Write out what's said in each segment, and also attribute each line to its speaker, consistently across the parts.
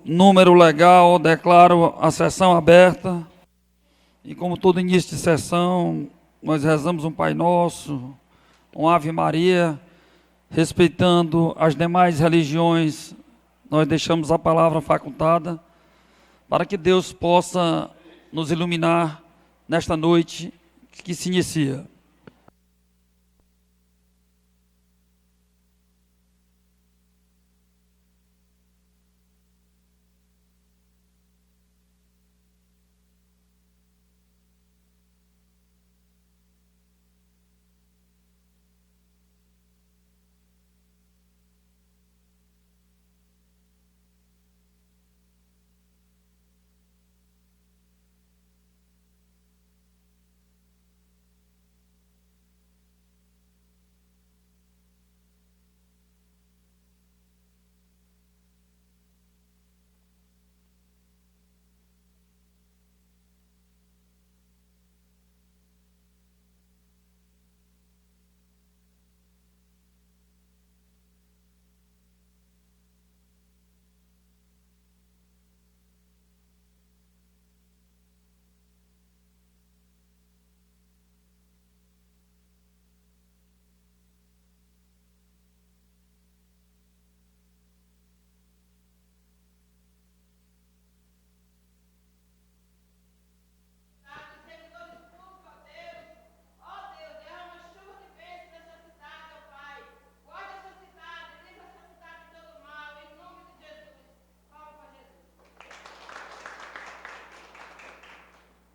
Speaker 1: Número legal, declaro a sessão aberta. E como todo início de sessão, nós rezamos um Pai Nosso, um Ave Maria, respeitando as demais religiões, nós deixamos a palavra facultada, para que Deus possa nos iluminar nesta noite que se inicia.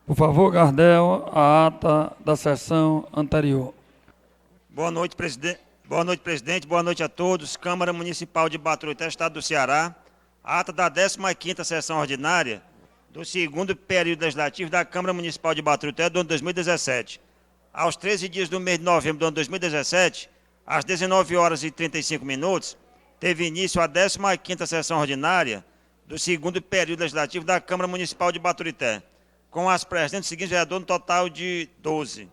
Speaker 1: Por favor, Gardel, a ata da sessão anterior.
Speaker 2: Boa noite, presidente. Boa noite a todos. Câmara Municipal de Baturité, Estado do Ceará. Ata da 15ª sessão ordinária do segundo período legislativo da Câmara Municipal de Baturité do ano 2017. Aos 13 dias do mês de novembro do ano 2017, às 19 horas e 35 minutos, teve início a 15ª sessão ordinária do segundo período legislativo da Câmara Municipal de Baturité, com as presentes seguintes vereadores, no total de 12.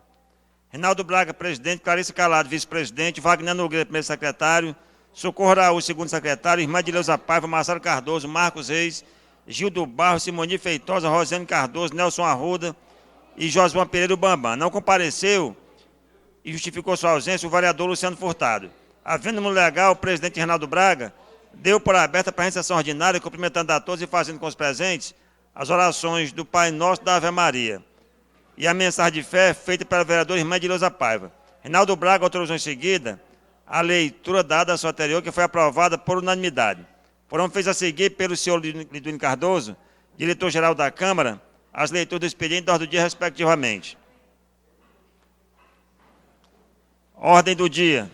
Speaker 2: Reinaldo Braga, presidente; Clarice Calado, vice-presidente; Wagner Nogueira, primeiro secretário; Socorro Araújo, segundo secretário; Irmã de Leusa Paiva, Marcelo Cardoso, Marcos Reis, Gildo Barros, Simoni Feitosa, Rosiane Cardoso, Nelson Arruda e Josué Pereira Bambam. Não compareceu e justificou sua ausência o vereador Luciano Furtado. Havendo no legal, o presidente Reinaldo Braga deu por aberta para a sessão ordinária, cumprimentando a todos e fazendo com os presentes as orações do Pai Nosso da Ave Maria e a mensagem de fé feita pela vereadora Irmã de Leusa Paiva. Reinaldo Braga autorizou em seguida a leitura dada à sua anterior, que foi aprovada por unanimidade. Foram feitas a seguir pelo senhor Liduíno Cardoso, diretor-geral da Câmara, as leituras do expediente da ordem do dia, respectivamente. Ordem do dia.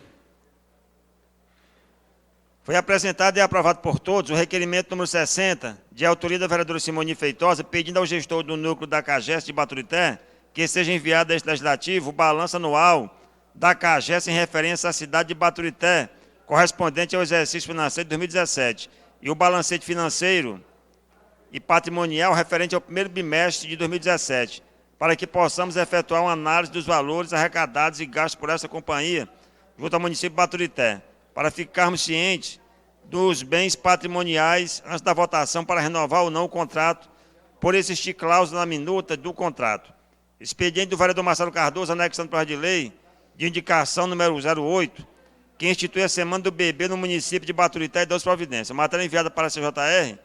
Speaker 2: Foi apresentado e aprovado por todos o requerimento número 60, de autoria da vereadora Simoni Feitosa, pedindo ao gestor do núcleo da CAGES de Baturité que seja enviado a este legislativo o balanço anual da CAGES em referência à cidade de Baturité, correspondente ao exercício financeiro de 2017, e o balancete financeiro e patrimonial referente ao primeiro bimestre de 2017, para que possamos efetuar uma análise dos valores arrecadados e gastos por essa companhia junto ao município de Baturité, para ficarmos cientes dos bens patrimoniais antes da votação para renovar ou não o contrato, por existir cláusula na minuta do contrato. Expediente do vereador Marcelo Cardoso, anexando para a de lei, de indicação número 08, que institui a Semana do Bebê no município de Baturité e 12 providências. Matéria enviada para a CJR,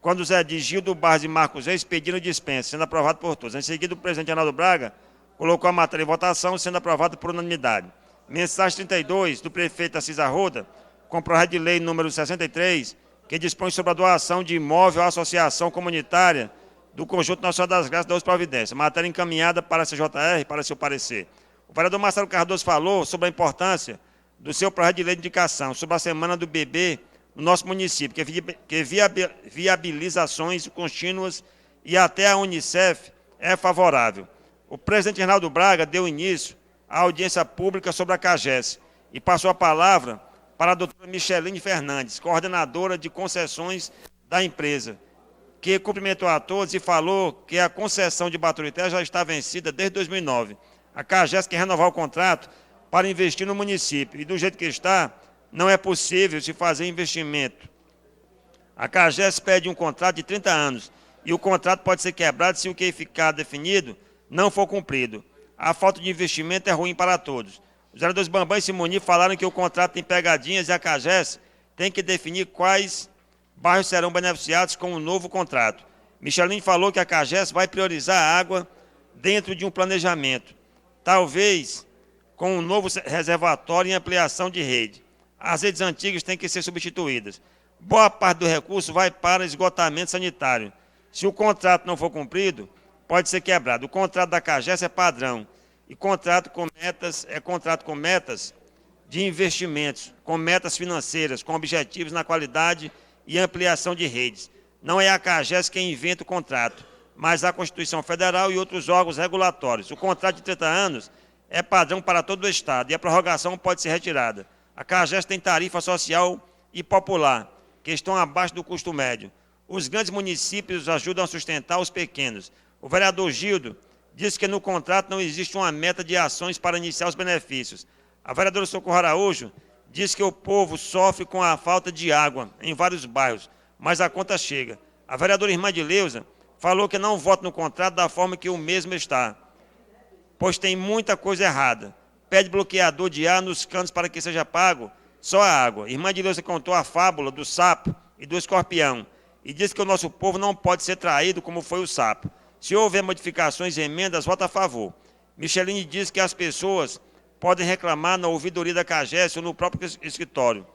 Speaker 2: quando os edis Gildo Barros e Marcos Reis pediram dispensa, sendo aprovado por todos. Em seguida, o presidente Reinaldo Braga colocou a matéria em votação, sendo aprovado por unanimidade. Mensagem 32 do prefeito Assis Arruda, com projeto de lei número 63, que dispõe sobre a doação de imóvel à associação comunitária do Conjunto Nacional das Graças da 12 providências. Matéria encaminhada para a CJR para seu parecer. O vereador Marcelo Cardoso falou sobre a importância do seu projeto de lei de indicação sobre a Semana do Bebê no nosso município, que viabiliza ações contínuas e até a Unicef é favorável. O presidente Reinaldo Braga deu início à audiência pública sobre a CAGES e passou a palavra para a doutora Micheline Fernandes, coordenadora de concessões da empresa, que cumprimentou a todos e falou que a concessão de Baturité já está vencida desde 2009. A CAGES quer renovar o contrato para investir no município e, do jeito que está, não é possível se fazer investimento A CAGES pede um contrato de 30 anos e o contrato pode ser quebrado se o que ficar definido não for cumprido. A falta de investimento é ruim para todos. Os vereadores Bambam e Simoni falaram que o contrato tem pegadinhas e a CAGES tem que definir quais bairros serão beneficiados com o novo contrato. Michelin falou que a CAGES vai priorizar a água dentro de um planejamento, talvez com um novo reservatório e ampliação de rede. As redes antigas têm que ser substituídas. Boa parte do recurso vai para esgotamento sanitário. Se o contrato não for cumprido, pode ser quebrado. O contrato da CAGES é padrão e contrato com metas é contrato com metas de investimentos, com metas financeiras, com objetivos na qualidade e ampliação de redes. Não é a CAGES quem inventa o contrato, mas a Constituição Federal e outros órgãos regulatórios. O contrato de 30 anos é padrão para todo o Estado e a prorrogação pode ser retirada. A CAGES tem tarifa social e popular, que estão abaixo do custo médio. Os grandes municípios ajudam a sustentar os pequenos. O vereador Gildo disse que no contrato não existe uma meta de ações para iniciar os benefícios. A vereadora Socorro Araújo disse que o povo sofre com a falta de água em vários bairros, mas a conta chega. A vereadora Irmã de Leusa falou que não vota no contrato da forma que o mesmo está, pois tem muita coisa errada. Pede bloqueador de ar nos canos para que seja pago só a água. Irmã de Leusa contou a fábula do sapo e do escorpião e disse que o nosso povo não pode ser traído como foi o sapo. Se houver modificações e emendas, vota a favor. Micheline disse que as pessoas podem reclamar na ouvidoria da CAGES ou no próprio escritório.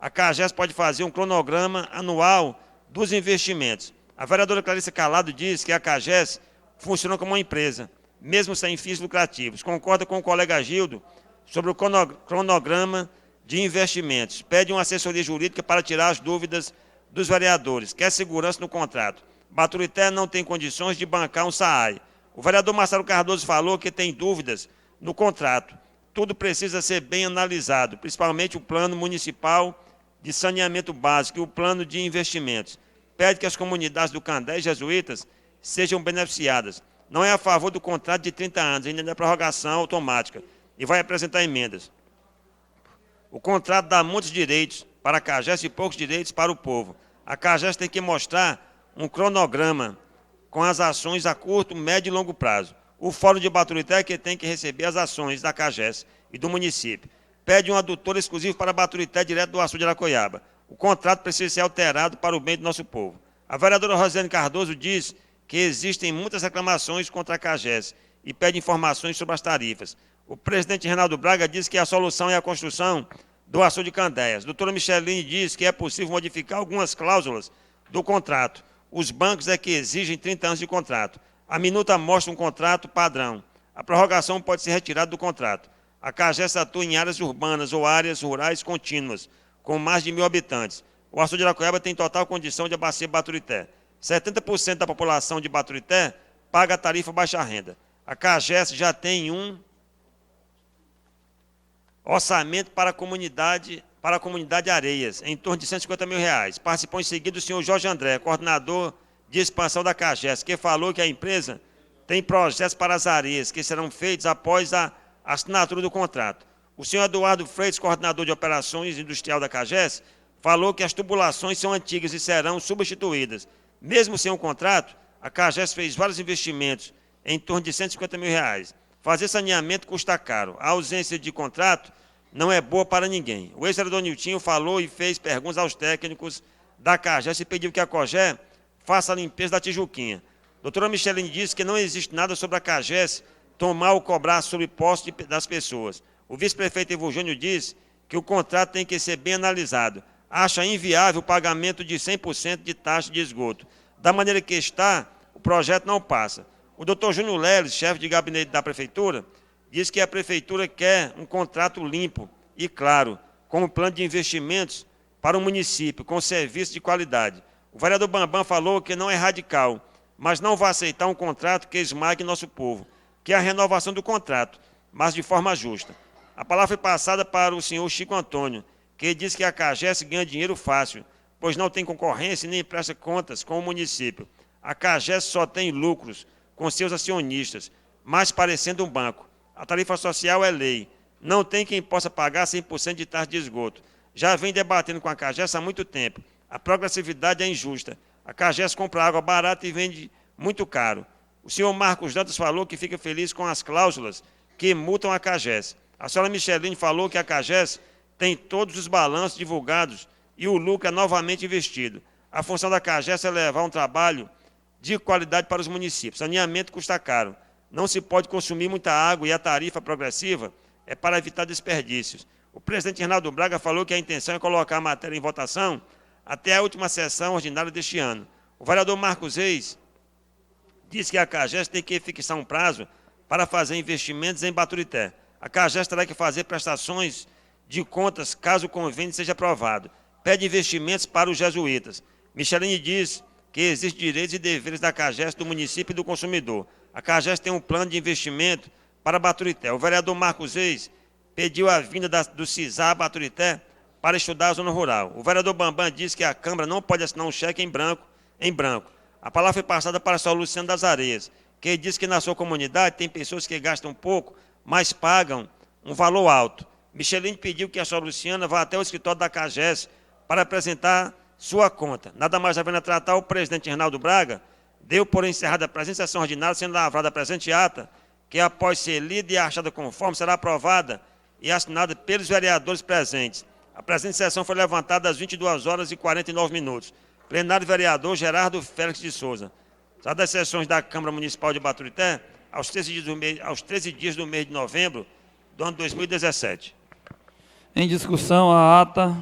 Speaker 2: A CAGES pode fazer um cronograma anual dos investimentos. A vereadora Clarissa Calado diz que a CAGES funciona como uma empresa, mesmo sem fins lucrativos. Concorda com o colega Gildo sobre o cronograma de investimentos. Pede uma assessoria jurídica para tirar as dúvidas dos vereadores. Quer segurança no contrato. Baturité não tem condições de bancar um SAAI. O vereador Marcelo Cardoso falou que tem dúvidas no contrato. Tudo precisa ser bem analisado, principalmente o plano municipal de saneamento básico e o plano de investimentos. Pede que as comunidades do Candé e Jesuítas sejam beneficiadas. Não é a favor do contrato de 30 anos, ainda é prorrogação automática, e vai apresentar emendas. O contrato dá muitos direitos para a CAGES e poucos direitos para o povo. A CAGES tem que mostrar um cronograma com as ações a curto, médio e longo prazo. O Fórum de Baturité é que tem que receber as ações da CAGES e do município. Pede um adutor exclusivo para Baturité direto do Açude de Aracoiaba. O contrato precisa ser alterado para o bem do nosso povo. A vereadora Rosiane Cardoso diz que existem muitas reclamações contra a CAGES e pede informações sobre as tarifas. O presidente Reinaldo Braga diz que a solução é a construção do Açude de Candeias. A doutora Micheline diz que é possível modificar algumas cláusulas do contrato. Os bancos é que exigem 30 anos de contrato. A minuta mostra um contrato padrão. A prorrogação pode ser retirada do contrato. A CAGES atua em áreas urbanas ou áreas rurais contínuas, com mais de 1.000 habitantes. O Açude de Aracoiaba tem total condição de abastecer Baturité. 70% da população de Baturité paga a tarifa baixa renda. A CAGES já tem um orçamento para a comunidade Areias, em torno de R$150 mil. Participou em seguida o senhor Jorge André, coordenador de expansão da CAGES, que falou que a empresa tem projetos para as areias, que serão feitos após a assinatura do contrato. O senhor Eduardo Freitas, coordenador de operações industrial da CAGES, falou que as tubulações são antigas e serão substituídas. Mesmo sem um contrato, a CAGES fez vários investimentos, em torno de R$150 mil. Fazer saneamento custa caro. A ausência de contrato não é boa para ninguém. O ex-vereador Niltinho falou e fez perguntas aos técnicos da CAGES e pediu que a COGÉ faça a limpeza da Tijuquinha. A doutora Micheline disse que não existe nada sobre a CAGES tomar ou cobrar sobre impostos das pessoas. O vice-prefeito Ivo Júnior disse que o contrato tem que ser bem analisado. Acha inviável o pagamento de 100% de taxa de esgoto. Da maneira que está, o projeto não passa. O doutor Júnior Leles, chefe de gabinete da prefeitura, diz que a prefeitura quer um contrato limpo e claro, com um plano de investimentos para o município, com serviço de qualidade. O vereador Bambam falou que não é radical, mas não vai aceitar um contrato que esmague nosso povo, que é a renovação do contrato, mas de forma justa. A palavra foi passada para o senhor Chico Antônio, que diz que a CAGES ganha dinheiro fácil, pois não tem concorrência e nem presta contas com o município. A CAGES só tem lucros com seus acionistas, mais parecendo um banco. A tarifa social é lei. Não tem quem possa pagar 100% de taxa de esgoto. Já vem debatendo com a CAGES há muito tempo. A progressividade é injusta. A CAGES compra água barata e vende muito caro. O senhor Marcos Dantas falou que fica feliz com as cláusulas que multam a CAGES. A senhora Micheline falou que a CAGES tem todos os balanços divulgados e o lucro é novamente investido. A função da CAGES é levar um trabalho de qualidade para os municípios. Saneamento custa caro. Não se pode consumir muita água e a tarifa progressiva é para evitar desperdícios. O presidente Reinaldo Braga falou que a intenção é colocar a matéria em votação até a última sessão ordinária deste ano. O vereador Marcos Reis disse que a CAGES tem que fixar um prazo para fazer investimentos em Baturité. A CAGES terá que fazer prestações de contas caso o convênio seja aprovado. Pede investimentos para os jesuítas. Micheline diz que existem direitos e deveres da CAGES, do município e do consumidor. A CAGES tem um plano de investimento para Baturité. O vereador Marcos Reis pediu a vinda do CISA a Baturité para estudar a zona rural. O vereador Bambam disse que a Câmara não pode assinar um cheque em branco. A palavra foi passada para o senhor Luciano das Areias, que diz que na sua comunidade tem pessoas que gastam pouco, mas pagam um valor alto. Micheline pediu que a senhora Luciana vá até o escritório da CAGES para apresentar sua conta. Nada mais havendo a tratar, o presidente Reinaldo Braga deu por encerrada a presente sessão ordinária, sendo lavrada a presente ata, que após ser lida e achada conforme, será aprovada e assinada pelos vereadores presentes. A presente sessão foi levantada às 22h49. Plenário vereador Gerardo Félix de Souza. Sabe das sessões da Câmara Municipal de Baturité, aos 13 dias do mês de novembro do ano 2017.
Speaker 1: Em discussão, a ata.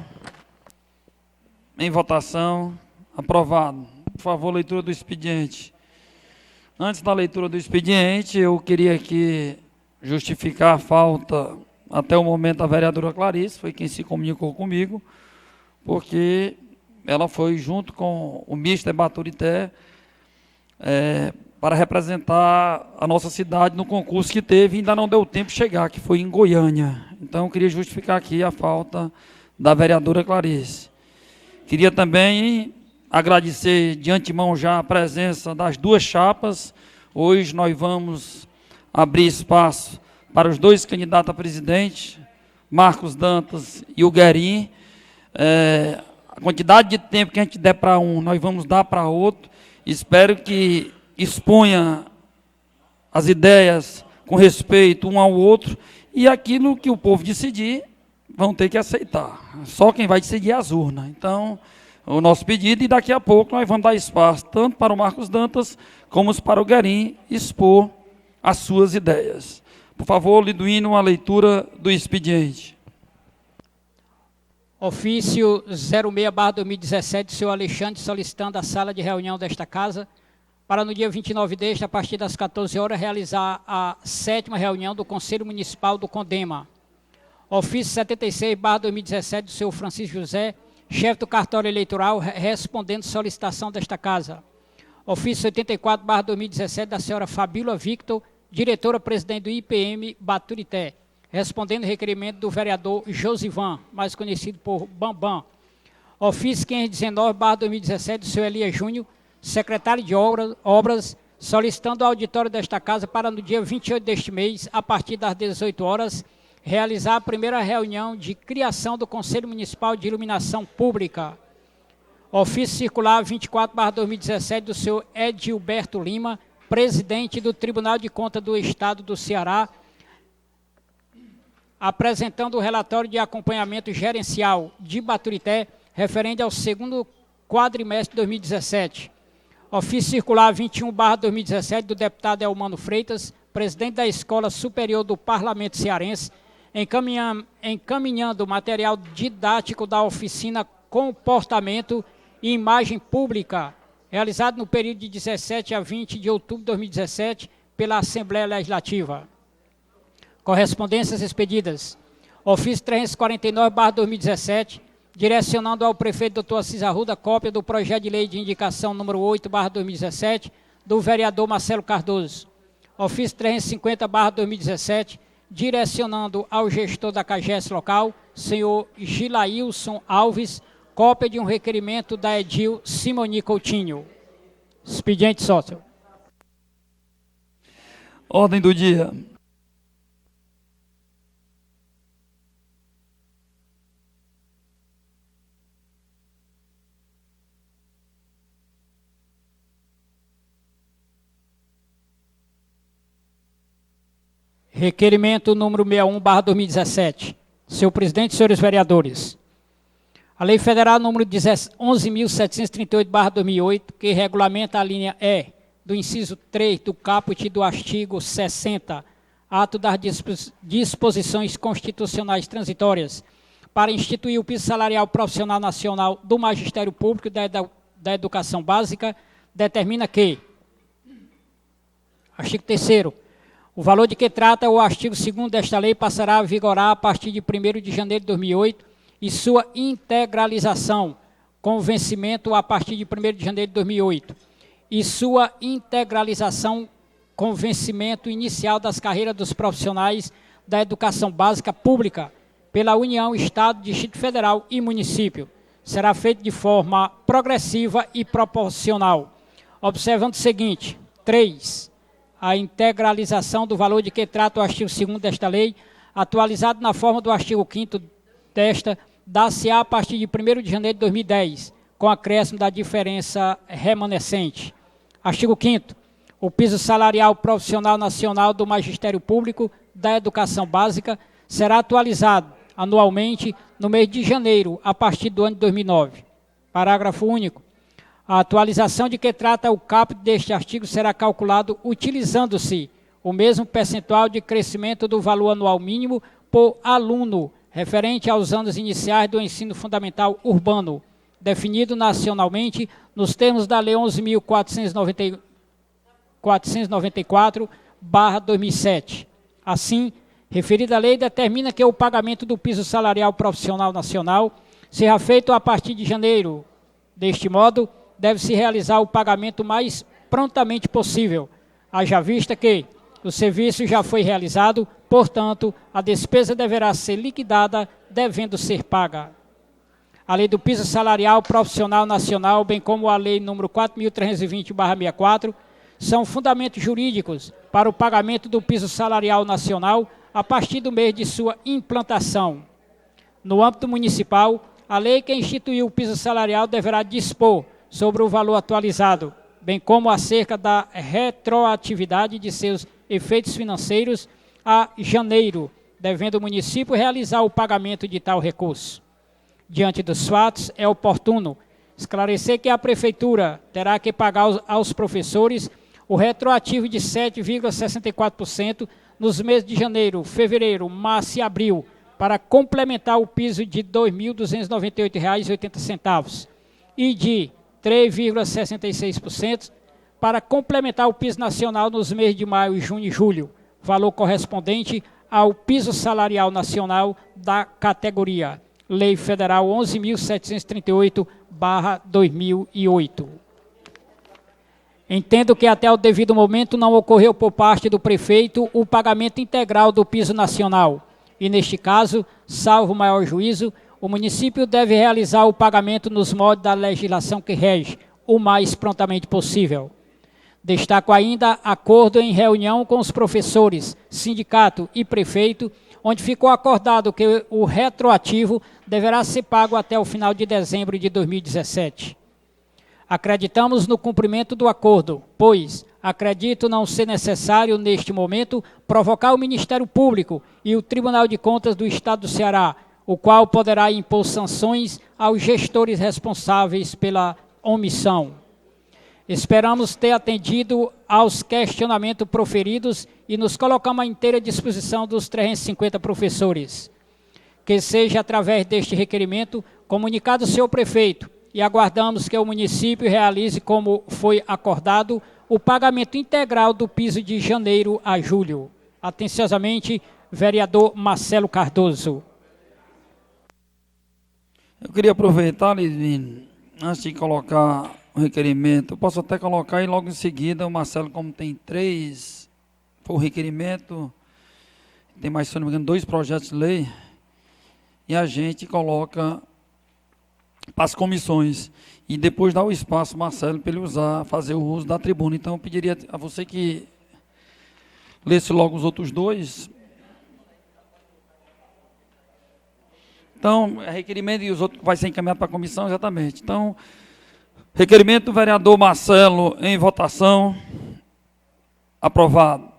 Speaker 1: Em votação. Aprovado. Por favor, leitura do expediente. Antes da leitura do expediente, eu queria aqui justificar a falta, até o momento, da vereadora Clarice, foi quem se comunicou comigo, porque ela foi junto com o Mister Baturité para representar a nossa cidade no concurso que teve e ainda não deu tempo de chegar, que foi em Goiânia. Então, eu queria justificar aqui a falta da vereadora Clarice. Queria também agradecer de antemão já a presença das duas chapas. Hoje nós vamos abrir espaço para os dois candidatos a presidente, Marcos Dantas e o Guerin. A quantidade de tempo que a gente der para um, nós vamos dar para outro. Espero que exponha as ideias com respeito um ao outro e aquilo que o povo decidir, vão ter que aceitar. Só quem vai decidir é as urnas. Então, o nosso pedido, e daqui a pouco nós vamos dar espaço tanto para o Marcos Dantas como para o Guerin expor as suas ideias. Por favor, Liduíno, uma leitura do expediente.
Speaker 3: Ofício 06/2017, do senhor Alexandre, solicitando a sala de reunião desta casa para no dia 29 deste, a partir das 14 horas, realizar a 7ª reunião do Conselho Municipal do Condema. Ofício 76/2017, do senhor Francisco José, chefe do cartório eleitoral, respondendo solicitação desta casa. Ofício 84/2017, da senhora Fabíola Victor, diretora-presidente do IPM Baturité, respondendo requerimento do vereador Josivan, mais conhecido por Bambam. Ofício 519/2017, do senhor Elias Júnior, secretário de obras, solicitando ao auditório desta casa para no dia 28 deste mês, a partir das 18 horas, realizar a primeira reunião de criação do Conselho Municipal de Iluminação Pública. Ofício circular 24/2017, do senhor Edilberto Lima, presidente do Tribunal de Contas do Estado do Ceará, apresentando o relatório de acompanhamento gerencial de Baturité, referente ao segundo quadrimestre de 2017. Ofício circular 21/2017, do deputado Elmano Freitas, presidente da Escola Superior do Parlamento Cearense, encaminhando o material didático da oficina Comportamento e Imagem Pública, realizado no período de 17 a 20 de outubro de 2017 pela Assembleia Legislativa. Correspondências expedidas. Ofício 349/2017, direcionando ao prefeito Dr. Assis Arruda cópia do projeto de lei de indicação número 8/2017 do vereador Marcelo Cardoso. Ofício 350/2017, direcionando ao gestor da CAGES local, senhor Gilailson Alves, cópia de um requerimento da Edil Simoni Coutinho. Expediente sócio.
Speaker 1: Ordem do dia.
Speaker 3: Requerimento número 61/2017. Senhor presidente, senhores vereadores. A Lei Federal número 11.738/2008, que regulamenta a linha E do inciso 3 do caput do artigo 60, ato das disposições constitucionais transitórias, para instituir o piso salarial profissional nacional do Magistério Público da Educação Básica, determina que, artigo 3º, o valor de que trata o artigo 2º desta lei passará a vigorar a partir de 1º de janeiro de 2008 e sua integralização, com vencimento a partir de 1º de janeiro de 2008, e sua integralização com vencimento inicial das carreiras dos profissionais da educação básica pública pela União, Estado, Distrito Federal e município. Será feito de forma progressiva e proporcional. Observando o seguinte: 3. A integralização do valor de que trata o artigo 2º desta lei, atualizado na forma do artigo 5º desta, dá-se-á a partir de 1º de janeiro de 2010, com acréscimo da diferença remanescente. Artigo 5º. O piso salarial profissional nacional do Magistério Público da Educação Básica será atualizado anualmente no mês de janeiro, a partir do ano de 2009. Parágrafo único. A atualização de que trata o caput deste artigo será calculado utilizando-se o mesmo percentual de crescimento do valor anual mínimo por aluno, referente aos anos iniciais do ensino fundamental urbano, definido nacionalmente nos termos da Lei 11.494/2007. Assim, referida lei determina que o pagamento do piso salarial profissional nacional será feito a partir de janeiro. Deste modo, deve-se realizar o pagamento mais prontamente possível, haja vista que o serviço já foi realizado, portanto, a despesa deverá ser liquidada, devendo ser paga. A Lei do Piso Salarial Profissional Nacional, bem como a Lei nº 4.320/64, são fundamentos jurídicos para o pagamento do piso salarial nacional a partir do mês de sua implantação. No âmbito municipal, a lei que instituiu o piso salarial deverá dispor sobre o valor atualizado, bem como acerca da retroatividade de seus efeitos financeiros a janeiro, devendo o município realizar o pagamento de tal recurso. Diante dos fatos, é oportuno esclarecer que a Prefeitura terá que pagar aos professores o retroativo de 7,64% nos meses de janeiro, fevereiro, março e abril, para complementar o piso de R$ 2.298,80 e de 3,66% para complementar o piso nacional nos meses de maio, junho e julho, valor correspondente ao piso salarial nacional da categoria. Lei Federal 11.738/2008. Entendo que até o devido momento não ocorreu por parte do prefeito o pagamento integral do piso nacional e, neste caso, salvo maior juízo, o município deve realizar o pagamento nos moldes da legislação que rege, o mais prontamente possível. Destaco ainda acordo em reunião com os professores, sindicato e prefeito, onde ficou acordado que o retroativo deverá ser pago até o final de dezembro de 2017. Acreditamos no cumprimento do acordo, pois acredito não ser necessário, neste momento, provocar o Ministério Público e o Tribunal de Contas do Estado do Ceará, o qual poderá impor sanções aos gestores responsáveis pela omissão. Esperamos ter atendido aos questionamentos proferidos e nos colocamos à inteira disposição dos 350 professores. Que seja através deste requerimento comunicado ao senhor prefeito e aguardamos que o município realize, como foi acordado, o pagamento integral do piso de janeiro a julho. Atenciosamente, vereador Marcelo Cardoso.
Speaker 1: Eu queria aproveitar, Lisvino, antes de colocar o requerimento, eu posso até colocar e logo em seguida o Marcelo, como tem 3 por requerimento, tem mais, se não me engano, 2 projetos de lei, e a gente coloca para as comissões, e depois dá o espaço, Marcelo, para ele fazer o uso da tribuna. Então eu pediria a você que lesse logo os outros 2. Então, requerimento e os outros vai ser encaminhado para a comissão, exatamente. Então, requerimento do vereador Marcelo em votação. Aprovado.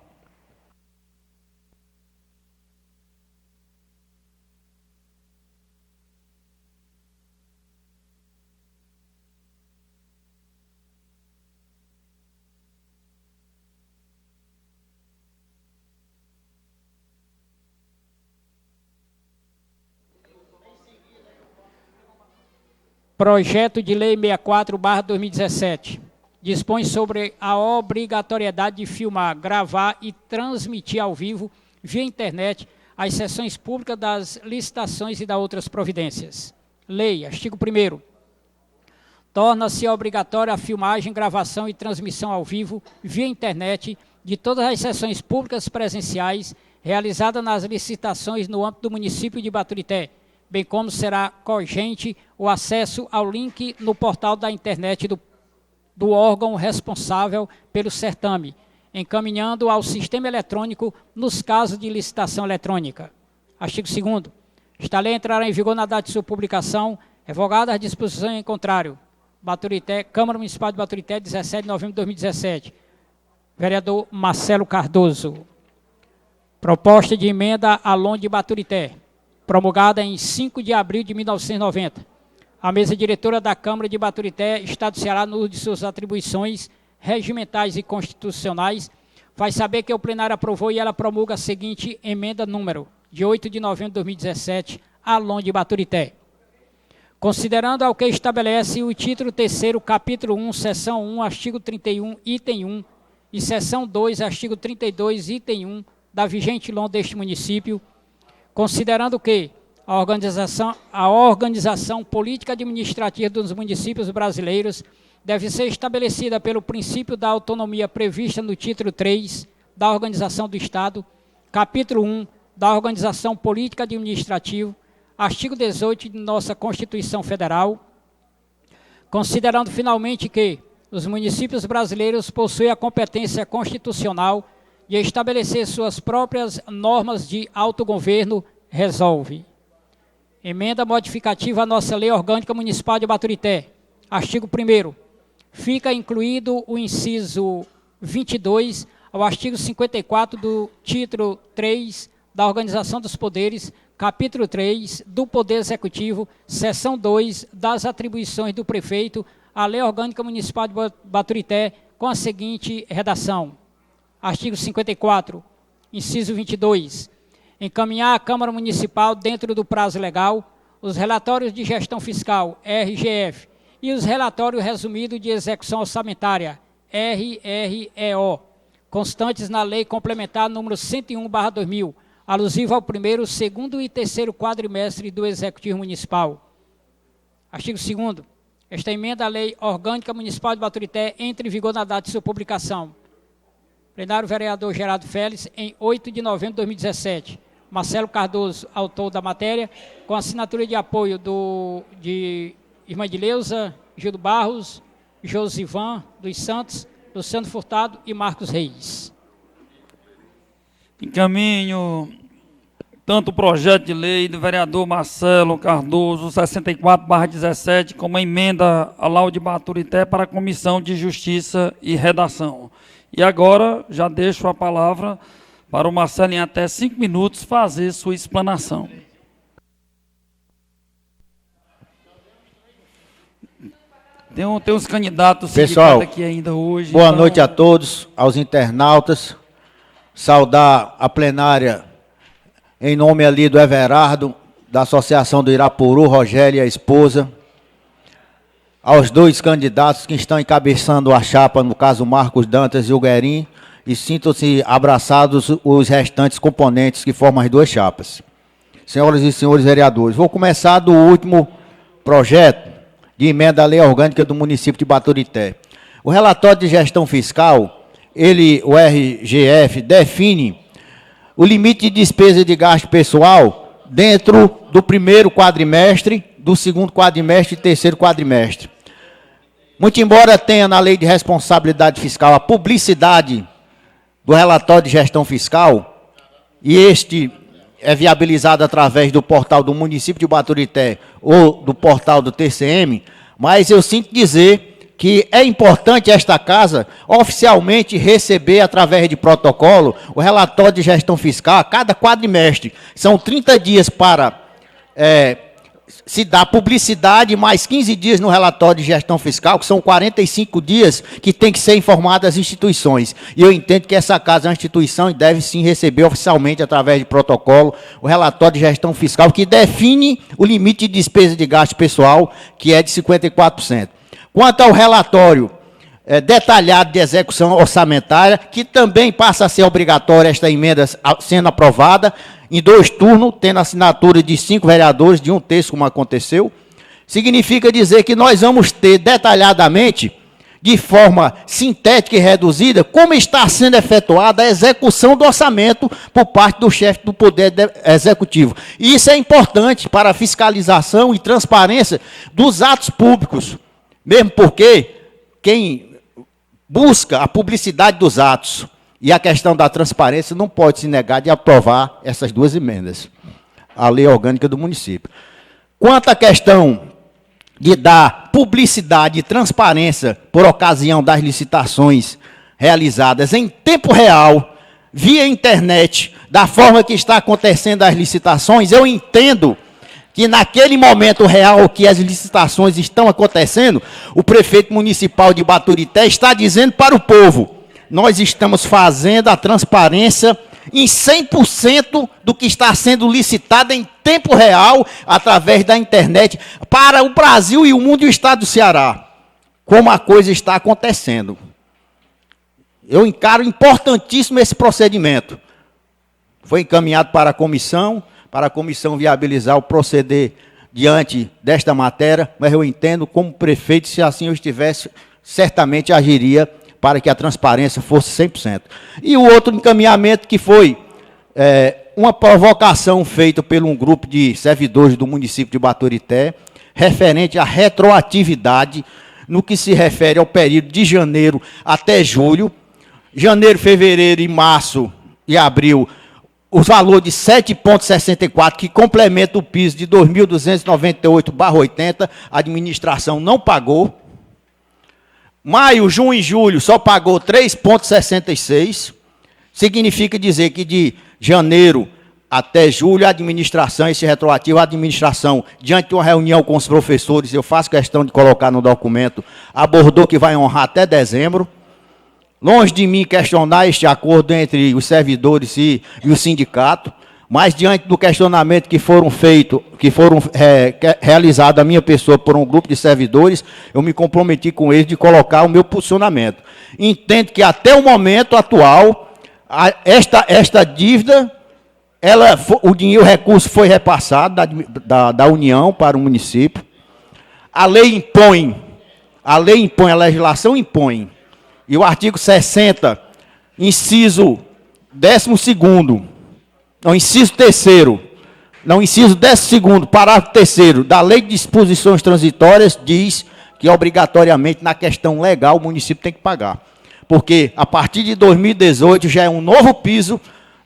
Speaker 3: Projeto de Lei 64/2017 dispõe sobre a obrigatoriedade de filmar, gravar e transmitir ao vivo, via internet, as sessões públicas das licitações e das outras providências. Lei, artigo 1º. Torna-se obrigatória a filmagem, gravação e transmissão ao vivo, via internet, de todas as sessões públicas presenciais realizadas nas licitações no âmbito do município de Baturité, bem como será cogente o acesso ao link no portal da internet do órgão responsável pelo certame, encaminhando ao sistema eletrônico nos casos de licitação eletrônica. Artigo 2º. Esta lei entrará em vigor na data de sua publicação, revogadas as disposições em contrário. Baturité, Câmara Municipal de Baturité, 17 de novembro de 2017. Vereador Marcelo Cardoso. Proposta de emenda à LON de Baturité, promulgada em 5 de abril de 1990. A mesa diretora da Câmara de Baturité, Estado do Ceará, no uso de suas atribuições regimentais e constitucionais, faz saber que o plenário aprovou e ela promulga a seguinte emenda número de 8 de novembro de 2017, à LON de Baturité. Considerando ao que estabelece o título 3º, capítulo 1, seção 1, artigo 31, item 1, e seção 2, artigo 32, item 1, da vigente LON deste município, considerando que a organização política administrativa dos municípios brasileiros deve ser estabelecida pelo princípio da autonomia prevista no título 3 da Organização do Estado, capítulo 1 da Organização Política Administrativa, artigo 18 de nossa Constituição Federal, considerando finalmente que os municípios brasileiros possuem a competência constitucional de estabelecer suas próprias normas de autogoverno, resolve. Emenda modificativa à nossa Lei Orgânica Municipal de Baturité. Artigo 1º. Fica incluído o inciso 22 ao artigo 54 do título 3 da Organização dos Poderes, capítulo 3 do Poder Executivo, seção 2 das atribuições do prefeito, à Lei Orgânica Municipal de Baturité, com a seguinte redação. Artigo 54, inciso 22. Encaminhar à Câmara Municipal, dentro do prazo legal, os relatórios de gestão fiscal, RGF, e os relatórios resumidos de execução orçamentária, RREO, constantes na Lei Complementar número 101/2000, alusivo ao primeiro, segundo e terceiro quadrimestre do Executivo Municipal. Artigo 2º. Esta emenda à Lei Orgânica Municipal de Baturité entra em vigor na data de sua publicação. Plenário vereador Gerardo Félix, em 8 de novembro de 2017. Marcelo Cardoso, autor da matéria, com assinatura de apoio de Irmã Edileuza, Gildo Barros, Josivan dos Santos, Luciano Furtado e Marcos Reis.
Speaker 1: Encaminho tanto o projeto de lei do vereador Marcelo Cardoso, 64/17, como a emenda à LON de Baturité para a Comissão de Justiça e Redação. E agora já deixo a palavra para o Marcelo, em até 5 minutos, fazer sua explanação. Tem uns candidatos
Speaker 4: pessoal
Speaker 1: aqui ainda hoje.
Speaker 4: Boa noite a todos, aos internautas. Saudar a plenária em nome ali do Everardo, da Associação do Irapuru, Rogério e a esposa. Aos 2 candidatos que estão encabeçando a chapa, no caso Marcos Dantas e o Guerim, e sintam-se abraçados os restantes componentes que formam as 2 chapas. Senhoras e senhores vereadores, vou começar do último projeto de emenda à Lei Orgânica do município de Baturité. O relatório de gestão fiscal, o RGF, define o limite de despesa e de gasto pessoal dentro do primeiro quadrimestre, do segundo quadrimestre e terceiro quadrimestre. Muito embora tenha na Lei de Responsabilidade Fiscal a publicidade do relatório de gestão fiscal, e este é viabilizado através do portal do município de Baturité ou do portal do TCM, mas eu sinto dizer que é importante esta casa oficialmente receber, através de protocolo, o relatório de gestão fiscal a cada quadrimestre. São 30 dias para se dá publicidade mais 15 dias no relatório de gestão fiscal, que são 45 dias que tem que ser informado às instituições. E eu entendo que essa casa é uma instituição e deve sim receber oficialmente, através de protocolo, o relatório de gestão fiscal, que define o limite de despesa de gasto pessoal, que é de 54%. Quanto ao relatório detalhado de execução orçamentária, que também passa a ser obrigatória esta emenda sendo aprovada, em 2 turnos, tendo assinatura de 5 vereadores, de 1/3, como aconteceu, significa dizer que nós vamos ter detalhadamente, de forma sintética e reduzida, como está sendo efetuada a execução do orçamento por parte do chefe do Poder Executivo. E isso é importante para a fiscalização e transparência dos atos públicos, mesmo porque quem busca a publicidade dos atos e a questão da transparência não pode se negar de aprovar essas 2 emendas à lei orgânica do município. Quanto à questão de dar publicidade e transparência por ocasião das licitações realizadas em tempo real, via internet, da forma que está acontecendo as licitações, eu entendo que naquele momento real que as licitações estão acontecendo, o prefeito municipal de Baturité está dizendo para o povo: nós estamos fazendo a transparência em 100% do que está sendo licitado em tempo real, através da internet, para o Brasil e o mundo e o estado do Ceará. Como a coisa está acontecendo. Eu encaro importantíssimo esse procedimento. Foi encaminhado para a comissão viabilizar o proceder diante desta matéria, mas eu entendo, como prefeito, se assim eu estivesse, certamente agiria para que a transparência fosse 100%. E o outro encaminhamento que foi uma provocação feita por um grupo de servidores do município de Baturité, referente à retroatividade, no que se refere ao período de janeiro até julho, janeiro, fevereiro e março e abril, o valor de 7,64, que complementa o piso de 2.298/80, a administração não pagou. Maio, junho e julho só pagou 3,66. Significa dizer que de janeiro até julho, a administração, esse retroativo, a administração, diante de uma reunião com os professores, eu faço questão de colocar no documento, abordou que vai honrar até dezembro. Longe de mim questionar este acordo entre os servidores e o sindicato, mas diante do questionamento que foram realizados a minha pessoa por um grupo de servidores, eu me comprometi com eles de colocar o meu posicionamento. Entendo que até o momento atual, esta dívida, o recurso foi repassado da União para o município. A lei impõe, a legislação impõe, e o artigo 60, inciso 12º, não, inciso 3º, não, inciso 12º, parágrafo 3º, da Lei de Disposições Transitórias, diz que obrigatoriamente, na questão legal, o município tem que pagar. Porque a partir de 2018 já é um novo piso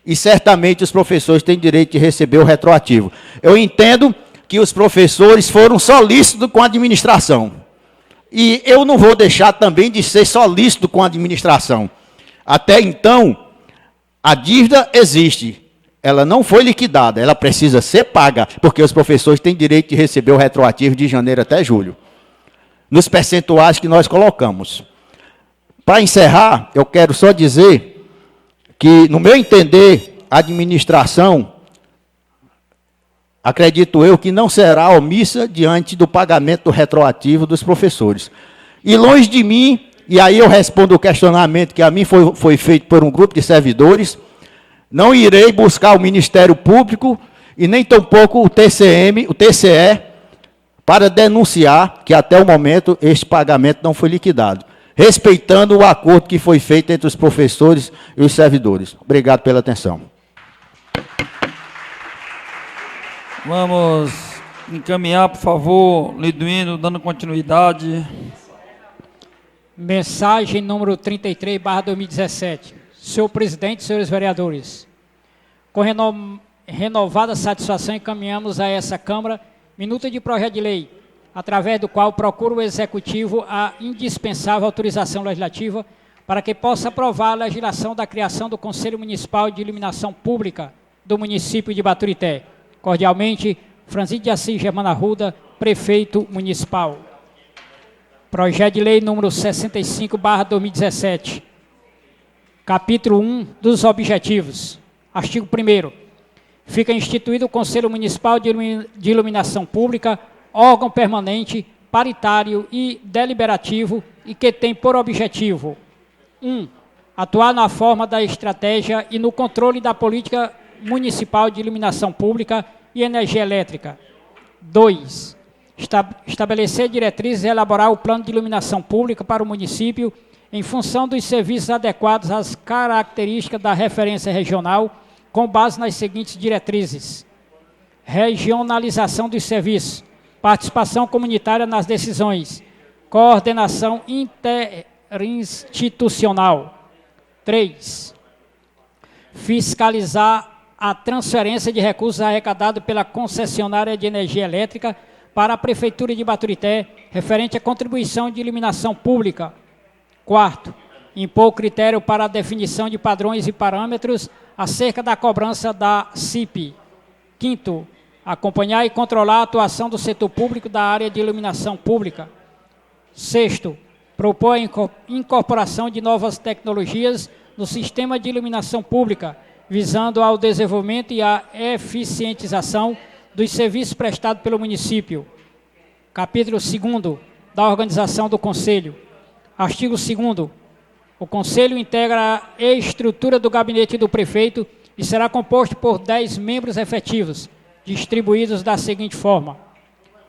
Speaker 4: e certamente os professores têm direito de receber o retroativo. Eu entendo que os professores foram solícitos com a administração. E eu não vou deixar também de ser solícito com a administração. Até então, a dívida existe. Ela não foi liquidada, ela precisa ser paga, porque os professores têm direito de receber o retroativo de janeiro até julho, nos percentuais que nós colocamos. Para encerrar, eu quero só dizer que, no meu entender, a administração, acredito eu, que não será omissa diante do pagamento retroativo dos professores. E longe de mim, e aí eu respondo o questionamento que a mim foi feito por um grupo de servidores, não irei buscar o Ministério Público e nem tampouco o TCE, para denunciar que até o momento este pagamento não foi liquidado, respeitando o acordo que foi feito entre os professores e os servidores. Obrigado pela atenção.
Speaker 1: Vamos encaminhar, por favor, Liduíno, dando continuidade.
Speaker 3: Mensagem número 33/2017. Senhor presidente, senhores vereadores, com renovada satisfação encaminhamos a essa Câmara minuta de projeto de lei, através do qual procura o Executivo a indispensável autorização legislativa para que possa aprovar a legislação da criação do Conselho Municipal de Iluminação Pública do município de Baturité. Cordialmente, Francisco de Assis Germano Arruda, prefeito municipal. Projeto de lei número 65/2017. Capítulo 1 dos objetivos. Artigo 1º. Fica instituído o Conselho Municipal de Iluminação Pública, órgão permanente, paritário e deliberativo e que tem por objetivo: 1. Atuar na forma da estratégia e no controle da política municipal de iluminação pública e energia elétrica. 2. Estabelecer diretrizes e elaborar o plano de iluminação pública para o município em função dos serviços adequados às características da referência regional, com base nas seguintes diretrizes: regionalização dos serviços, participação comunitária nas decisões, coordenação interinstitucional. 3. Fiscalizar a transferência de recursos arrecadados pela concessionária de energia elétrica para a Prefeitura de Baturité, referente à contribuição de iluminação pública. 4. Impor critério para a definição de padrões e parâmetros acerca da cobrança da CIP. 5º. Acompanhar e controlar a atuação do setor público da área de iluminação pública. 6º. Propor a incorporação de novas tecnologias no sistema de iluminação pública, visando ao desenvolvimento e à eficientização dos serviços prestados pelo município. Capítulo 2º da organização do Conselho. Artigo 2º. O Conselho integra a estrutura do gabinete do prefeito e será composto por 10 membros efetivos, distribuídos da seguinte forma: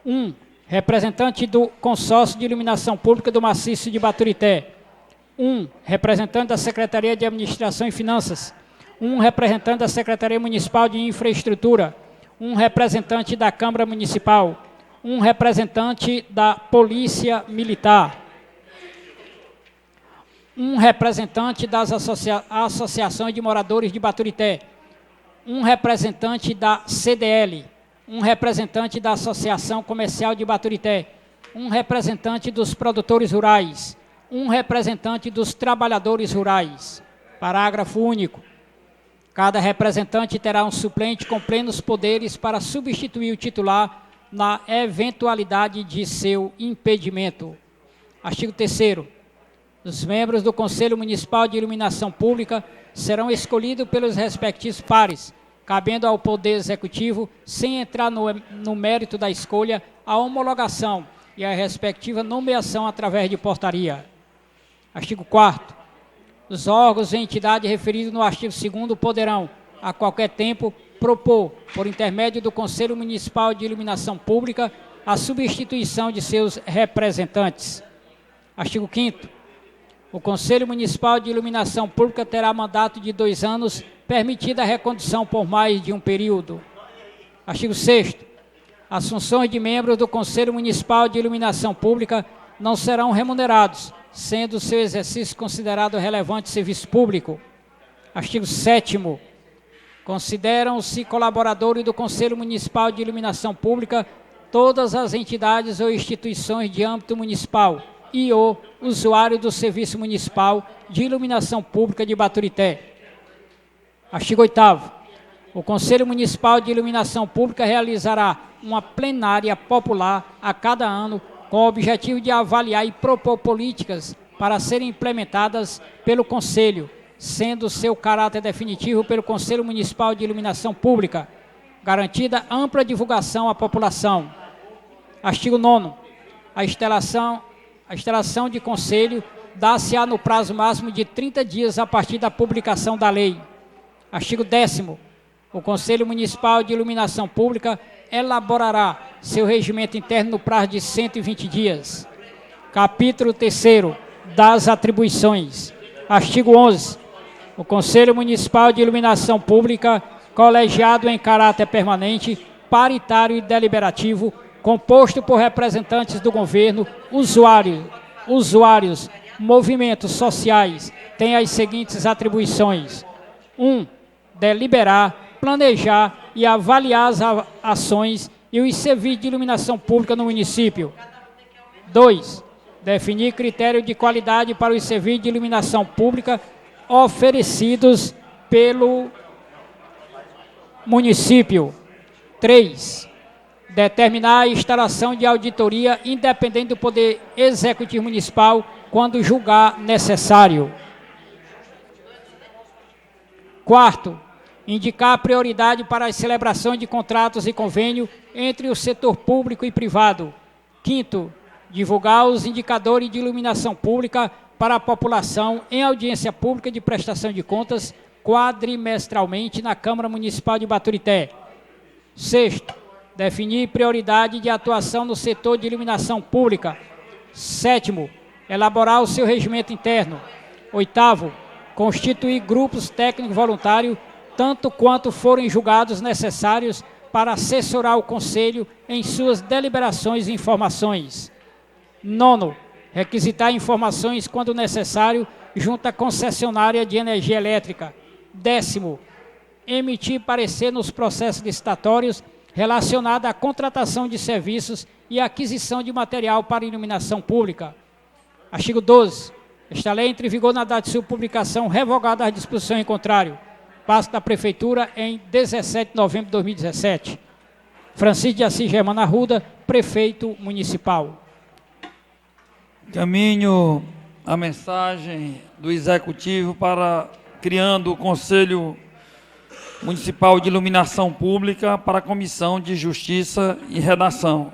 Speaker 3: 1. Representante do Consórcio de Iluminação Pública do Maciço de Baturité. 1. Representante da Secretaria de Administração e Finanças. 1 representante da Secretaria Municipal de Infraestrutura. 1 representante da Câmara Municipal. 1 representante da Polícia Militar. 1 representante das associações de moradores de Baturité. 1 representante da CDL. 1 representante da Associação Comercial de Baturité. 1 representante dos produtores rurais. 1 representante dos trabalhadores rurais. Parágrafo único. Cada representante terá um suplente com plenos poderes para substituir o titular na eventualidade de seu impedimento. Artigo 3º. Os membros do Conselho Municipal de Iluminação Pública serão escolhidos pelos respectivos pares, cabendo ao Poder Executivo, sem entrar no mérito da escolha, a homologação e a respectiva nomeação através de portaria. Artigo 4º. Os órgãos e entidades referidos no artigo 2º poderão, a qualquer tempo, propor, por intermédio do Conselho Municipal de Iluminação Pública, a substituição de seus representantes. Artigo 5º. O Conselho Municipal de Iluminação Pública terá mandato de 2 anos, permitida a recondução por mais de um período. Artigo 6º. As funções de membros do Conselho Municipal de Iluminação Pública não serão remunerados, sendo seu exercício considerado relevante serviço público. Artigo 7º. Consideram-se colaboradores do Conselho Municipal de Iluminação Pública todas as entidades ou instituições de âmbito municipal e o usuário do Serviço Municipal de Iluminação Pública de Baturité. Artigo 8º. O Conselho Municipal de Iluminação Pública realizará uma plenária popular a cada ano com o objetivo de avaliar e propor políticas para serem implementadas pelo Conselho, sendo seu caráter definitivo pelo Conselho Municipal de Iluminação Pública, garantida ampla divulgação à população. Artigo 9º. A instalação de conselho dá-se-á no prazo máximo de 30 dias a partir da publicação da lei. Artigo 10º. O Conselho Municipal de Iluminação Pública elaborará seu regimento interno no prazo de 120 dias. Capítulo 3º das atribuições. Artigo 11º. O Conselho Municipal de Iluminação Pública, colegiado em caráter permanente, paritário e deliberativo, composto por representantes do governo, usuários, movimentos sociais, tem as seguintes atribuições: 1. Deliberar, planejar e avaliar as ações e os serviços de iluminação pública no município. 2. Definir critério de qualidade para os serviços de iluminação pública oferecidos pelo município. 3. determinar a instalação de auditoria independente do Poder Executivo Municipal quando julgar necessário. Quarto, indicar prioridade para as celebrações de contratos e convênio entre o setor público e privado. Quinto, divulgar os indicadores de iluminação pública para a população em audiência pública de prestação de contas quadrimestralmente na Câmara Municipal de Baturité. Sexto, definir prioridade de atuação no setor de iluminação pública. Sétimo, elaborar o seu regimento interno. Oitavo, constituir grupos técnicos voluntários, tanto quanto forem julgados necessários para assessorar o Conselho em suas deliberações e informações. Nono, requisitar informações quando necessário junto à concessionária de energia elétrica. Décimo, emitir parecer nos processos licitatórios relacionados à contratação de serviços e aquisição de material para iluminação pública. Artigo 12. Esta lei entra em vigor na data de sua publicação, revogada a disposição em contrário. Passo da Prefeitura em 17 de novembro de 2017. Francisco de Assis Germano Arruda, Prefeito Municipal.
Speaker 1: Caminho a mensagem do Executivo para criando o Conselho Municipal de Iluminação Pública para a Comissão de Justiça e Redação.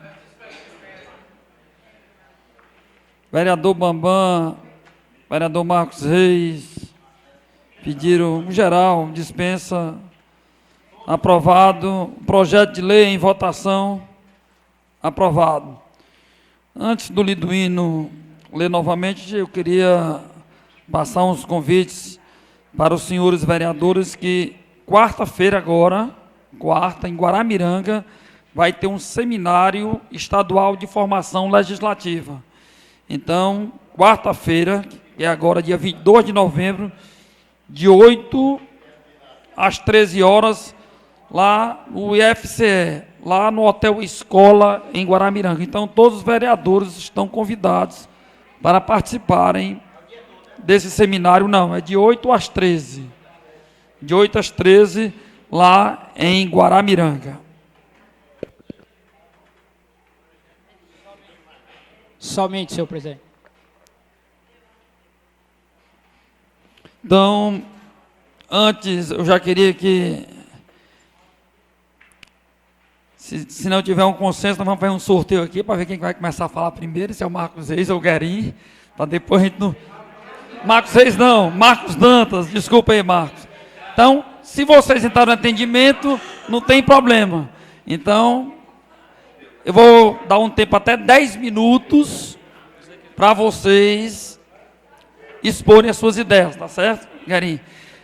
Speaker 1: Vereador Bambam, vereador Marcos Reis, pediram, no geral, dispensa, aprovado. Projeto de lei em votação, aprovado. Antes do lido hino ler novamente, eu queria passar uns convites para os senhores vereadores que quarta-feira agora, em Guaramiranga, vai ter um seminário estadual de formação legislativa. Então, quarta-feira, que é agora dia 22 de novembro, de 8 às 13 horas, lá no IFCE, lá no Hotel Escola, em Guaramiranga. Então, todos os vereadores estão convidados para participarem desse seminário. Não, é de 8 às 13. De 8 às 13, lá em Guaramiranga.
Speaker 3: Somente, senhor presidente.
Speaker 1: Então, antes, eu já queria que, se não tiver um consenso, nós vamos fazer um sorteio aqui para ver quem vai começar a falar primeiro, se é o Marcos Reis ou o Guerim, para depois a gente não... Marcos Reis não, Marcos Dantas, desculpa aí, Marcos. Então, se vocês entraram no atendimento, não tem problema. Então, eu vou dar um tempo até 10 minutos para vocês exporem as suas ideias, tá certo, Guerim?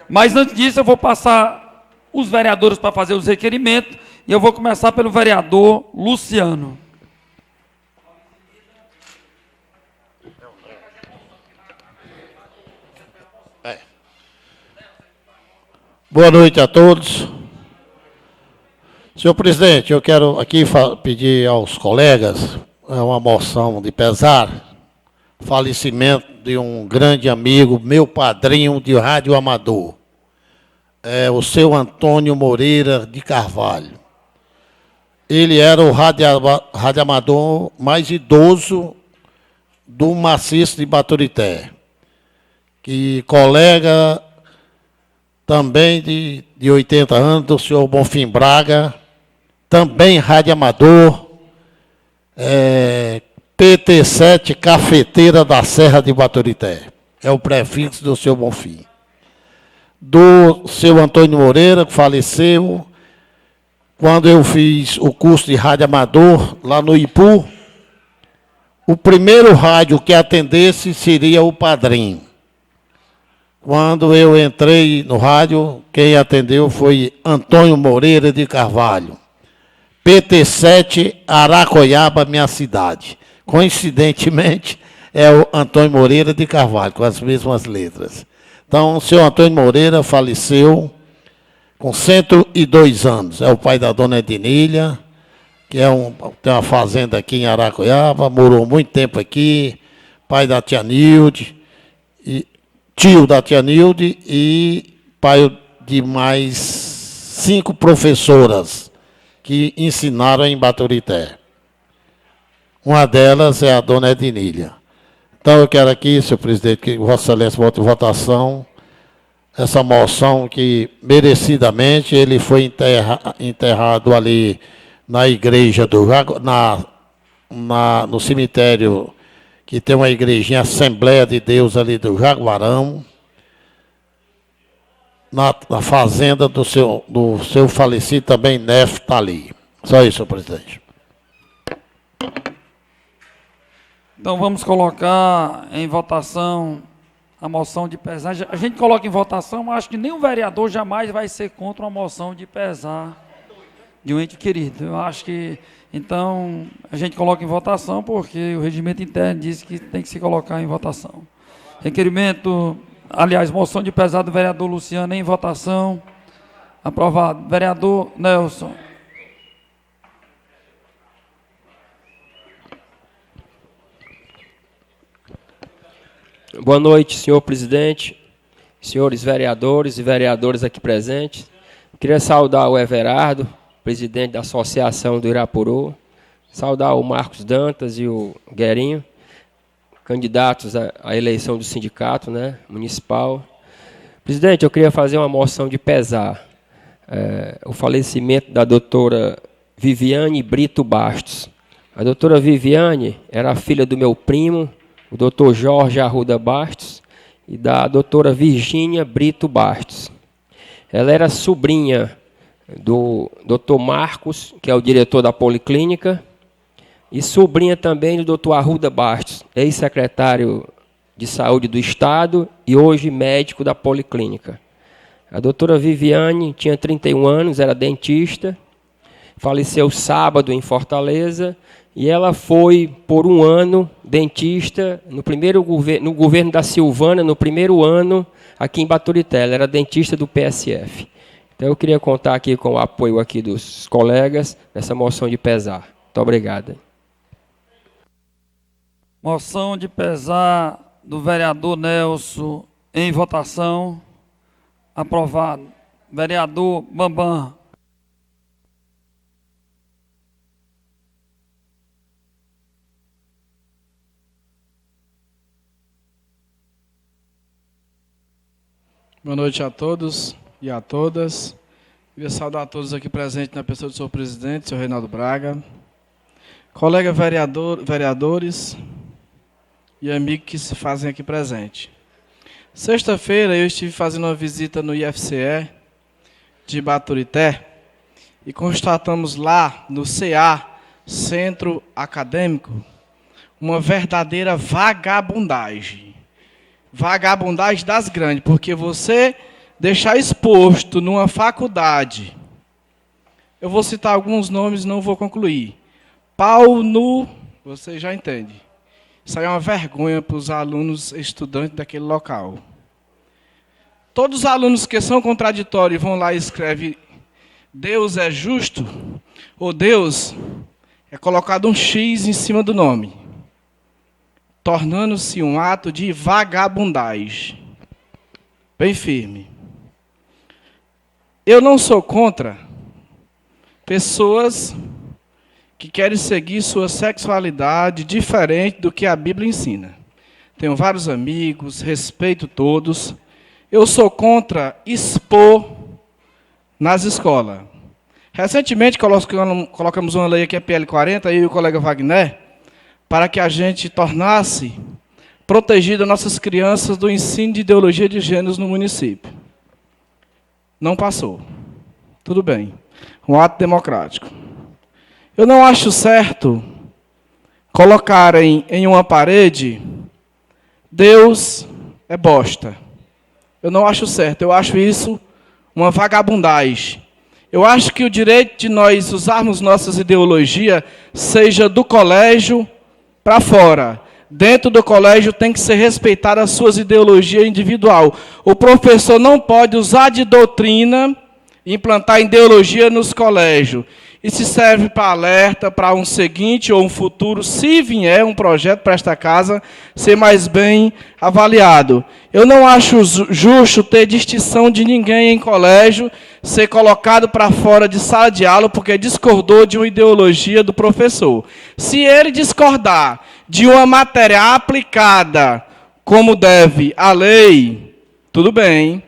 Speaker 1: Mas antes disso, eu vou passar os vereadores para fazer os requerimentos e eu vou começar pelo vereador Luciano.
Speaker 5: Boa noite a todos. Senhor presidente, eu quero aqui pedir aos colegas uma moção de pesar, falecimento de um grande amigo, meu padrinho de rádio amador, o seu Antônio Moreira de Carvalho. Ele era o rádio amador mais idoso do maciço de Baturité, que colega também de 80 anos, do senhor Bonfim Braga, também rádio amador, PT7 Cafeteira da Serra de Baturité. É o prefixo do senhor Bonfim. Do seu Antônio Moreira, que faleceu quando eu fiz o curso de rádio amador lá no Ipu. O primeiro rádio que atendesse seria o padrinho. Quando eu entrei no rádio, quem atendeu foi Antônio Moreira de Carvalho. PT7 Aracoiaba, minha cidade. Coincidentemente, é o Antônio Moreira de Carvalho, com as mesmas letras. Então, o senhor Antônio Moreira faleceu com 102 anos. É o pai da dona Ednilha, que tem uma fazenda aqui em Aracoiaba, morou muito tempo aqui, pai da tia Nilde, tio da tia Nilde e pai de mais 5 professoras que ensinaram em Baturité. Uma delas é a dona Ednilha. Então, eu quero aqui, senhor presidente, que Vossa Excelência vote em votação essa moção que, merecidamente, ele foi enterrado ali na igreja, no cemitério, que tem uma igrejinha, Assembleia de Deus ali do Jaguarão, na fazenda do seu falecido também, Neftali. Só isso, senhor presidente.
Speaker 1: Então vamos colocar em votação a moção de pesar. A gente coloca em votação, mas acho que nenhum vereador jamais vai ser contra uma moção de pesar de um ente querido. Eu acho que, então, a gente coloca em votação porque o regimento interno diz que tem que se colocar em votação. Requerimento, aliás, moção de pesar do vereador Luciano em votação. Aprovado. Vereador Nelson.
Speaker 6: Boa noite, senhor presidente, senhores vereadores e vereadoras aqui presentes. Queria saudar o Everardo, presidente da Associação do Irapuru, saudar o Marcos Dantas e o Guerinho, candidatos à eleição do sindicato, né, municipal. Presidente, eu queria fazer uma moção de pesar. O falecimento da doutora Viviane Brito Bastos. A doutora Viviane era filha do meu primo, o doutor Jorge Arruda Bastos, e da doutora Virgínia Brito Bastos. Ela era sobrinha do doutor Marcos, que é o diretor da Policlínica, e sobrinha também do doutor Arruda Bastos, ex-secretário de Saúde do Estado e hoje médico da Policlínica. A doutora Viviane tinha 31 anos, era dentista, faleceu sábado em Fortaleza, e ela foi, por um ano, dentista no governo da Silvana, no primeiro ano, aqui em Baturité. Ela era dentista do PSF. Então, eu queria contar aqui com o apoio aqui dos colegas nessa moção de pesar. Muito obrigado.
Speaker 1: Moção de pesar do vereador Nelson em votação. Aprovado. Vereador Bambam.
Speaker 7: Boa noite a todos e a todas. Queria saudar a todos aqui presentes na pessoa do senhor presidente, senhor Reinaldo Braga, colegas vereadores e amigos que se fazem aqui presente. Sexta-feira eu estive fazendo uma visita no IFCE de Baturité e constatamos lá no CA, Centro Acadêmico, uma verdadeira vagabundagem. Vagabundagem das grandes, porque você deixar exposto numa faculdade, eu vou citar alguns nomes, não vou concluir. Pau no, você já entende. Isso aí é uma vergonha para os alunos estudantes daquele local. Todos os alunos que são contraditórios vão lá e escrevem Deus é justo, ou Deus, é colocado um X em cima do nome, tornando-se um ato de vagabundagem. Bem firme. Eu não sou contra pessoas que querem seguir sua sexualidade diferente do que a Bíblia ensina. Tenho vários amigos, respeito todos. Eu sou contra expor nas escolas. Recentemente colocamos uma lei aqui, a PL 40, eu e o colega Wagner, para que a gente tornasse protegida nossas crianças do ensino de ideologia de gêneros no município. Não passou. Tudo bem. Um ato democrático. Eu não acho certo colocarem em uma parede Deus é bosta. Eu não acho certo. Eu acho isso uma vagabundagem. Eu acho que o direito de nós usarmos nossas ideologias seja do colégio para fora. Dentro do colégio tem que ser respeitada as suas ideologias individual. O professor não pode usar de doutrina e implantar ideologia nos colégios. e se serve para alerta para um seguinte ou um futuro, se vier um projeto para esta casa, ser mais bem avaliado. Eu não acho justo ter distinção de ninguém em colégio, ser colocado para fora de sala de aula porque discordou de uma ideologia do professor. Se ele discordar de uma matéria aplicada como deve a lei, tudo bem,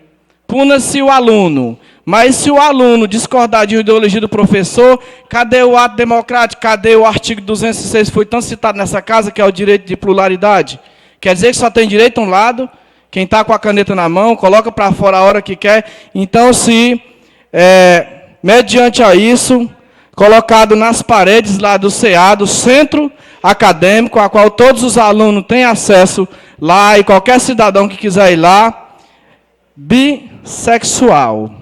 Speaker 7: puna-se o aluno. Mas se o aluno discordar de uma ideologia do professor, cadê o ato democrático? Cadê o artigo 206 que foi tão citado nessa casa, que é o direito de pluralidade? Quer dizer que só tem direito a um lado? Quem está com a caneta na mão, coloca para fora a hora que quer. Então, mediante a isso, colocado nas paredes lá do CA, do Centro Acadêmico, a qual todos os alunos têm acesso lá, e qualquer cidadão que quiser ir lá, bissexual.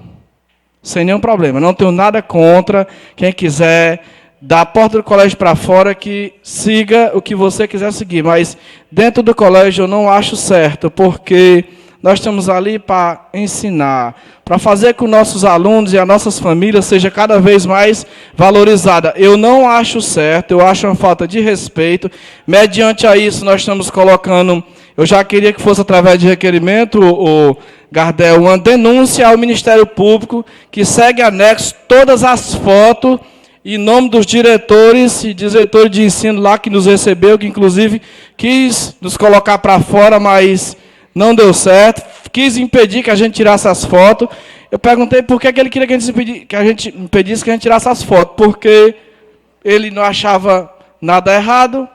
Speaker 7: Sem nenhum problema. Não tenho nada contra quem quiser, da porta do colégio para fora, que siga o que você quiser seguir. Mas dentro do colégio eu não acho certo, porque nós estamos ali para ensinar, para fazer com que nossos alunos e as nossas famílias seja cada vez mais valorizada. Eu não acho certo, eu acho uma falta de respeito. Mediante a isso, nós estamos colocando, eu já queria que fosse através de requerimento, o Gardel, uma denúncia ao Ministério Público, que segue anexo todas as fotos, em nome dos diretores e diretores de ensino lá que nos recebeu, que inclusive quis nos colocar para fora, mas não deu certo, quis impedir que a gente tirasse as fotos. Eu perguntei por que ele queria que a gente impedisse que a gente tirasse as fotos, porque ele não achava nada errado.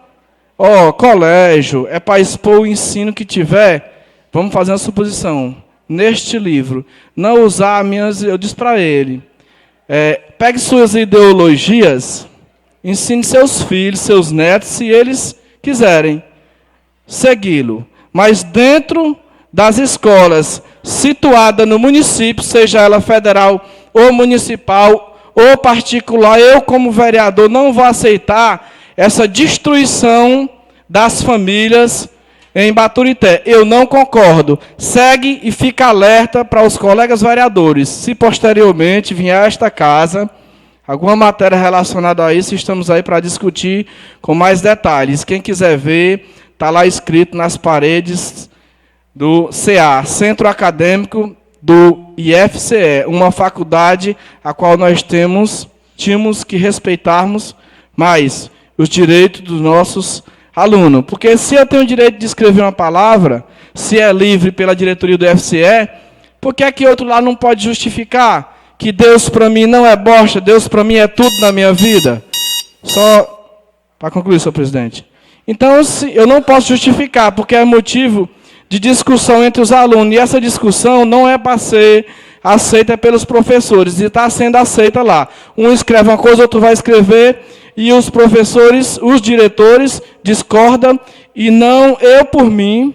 Speaker 7: Colégio, é para expor o ensino que tiver. Vamos fazer uma suposição. Neste livro, não usar eu disse para ele, pegue suas ideologias, ensine seus filhos, seus netos, se eles quiserem segui-lo. Mas dentro das escolas situadas no município, seja ela federal ou municipal ou particular, eu como vereador não vou aceitar essa destruição das famílias em Baturité. Eu não concordo. Segue e fica alerta para os colegas vereadores. Se posteriormente vier a esta casa alguma matéria relacionada a isso, estamos aí para discutir com mais detalhes. Quem quiser ver, está lá escrito nas paredes do CA, Centro Acadêmico do IFCE, uma faculdade a qual nós tínhamos que respeitarmos mais os direitos dos nossos aluno, porque se eu tenho o direito de escrever uma palavra, se é livre pela diretoria do FCE, por que é que outro lá não pode justificar que Deus para mim não é bosta, Deus para mim é tudo na minha vida? Só para concluir, senhor presidente. Então, eu não posso justificar, porque é motivo de discussão entre os alunos, e essa discussão não é para ser aceita pelos professores, e está sendo aceita lá. Um escreve uma coisa, outro vai escrever, e os professores, os diretores, discordam, e não, eu por mim.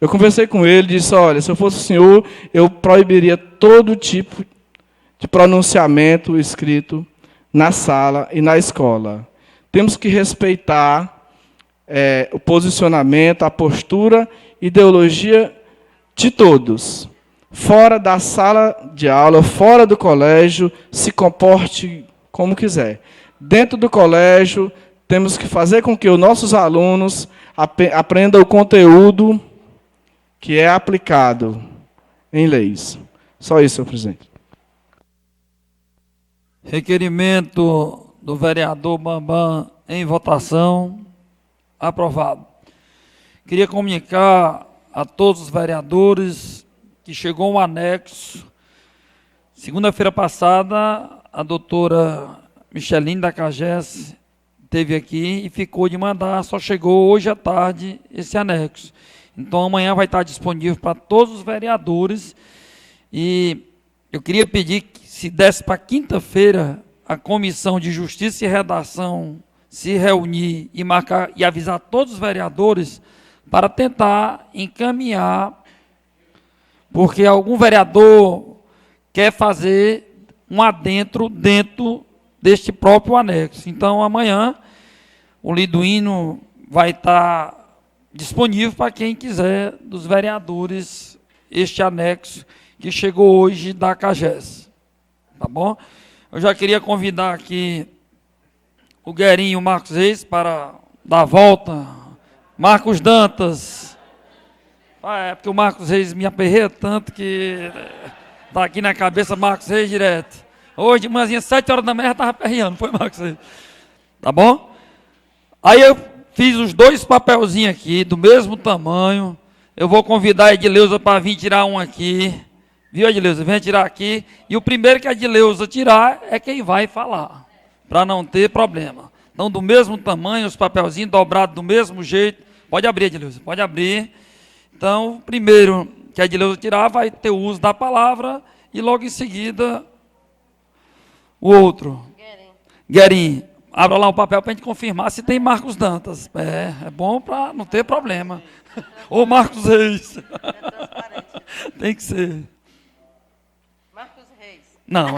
Speaker 7: Eu conversei com ele, disse, olha, se eu fosse o senhor, eu proibiria todo tipo de pronunciamento escrito na sala e na escola. Temos que respeitar o posicionamento, a postura, ideologia de todos. Fora da sala de aula, fora do colégio, se comporte como quiser. Dentro do colégio, temos que fazer com que os nossos alunos aprendam o conteúdo que é aplicado em leis. Só isso, senhor presidente.
Speaker 1: Requerimento do vereador Bambam em votação. Aprovado. Queria comunicar a todos os vereadores que chegou um anexo. Segunda-feira passada, a doutora Micheline da CAGES esteve aqui e ficou de mandar, só chegou hoje à tarde esse anexo. Então amanhã vai estar disponível para todos os vereadores, e eu queria pedir que se desse para quinta-feira a Comissão de Justiça e Redação se reunir e marcar e avisar todos os vereadores para tentar encaminhar, porque algum vereador quer fazer um adentro dentro deste próprio anexo. Então, amanhã, o Liduíno vai estar disponível para quem quiser, dos vereadores, este anexo que chegou hoje da CAGES. Tá bom? eu já queria convidar aqui o Guerinho e o Marcos Reis para dar a volta. Marcos Dantas. É porque o Marcos Reis me aperreia tanto que está aqui na cabeça Marcos Reis direto. Hoje de manhãzinha, 7 horas da manhã, estava aperreando, foi Marcos Reis. Tá bom? Aí eu fiz os 2 papelzinhos aqui, do mesmo tamanho. Eu vou convidar a Edileuza para vir tirar um aqui. Viu, Edileuza? Vem tirar aqui. E o primeiro que a Edileuza tirar é quem vai falar, para não ter problema. Então, do mesmo tamanho, os papelzinhos dobrados do mesmo jeito. Pode abrir, Edileuza, pode abrir. Então, o primeiro que a Edileuza tirar vai ter o uso da palavra e logo em seguida o outro. Guerin. Abra lá o papel para a gente confirmar se tem Marcos Dantas. É bom para não ter problema. Ou Marcos Reis.
Speaker 8: É transparente.
Speaker 1: Tem que ser.
Speaker 8: Marcos Reis.
Speaker 1: Não.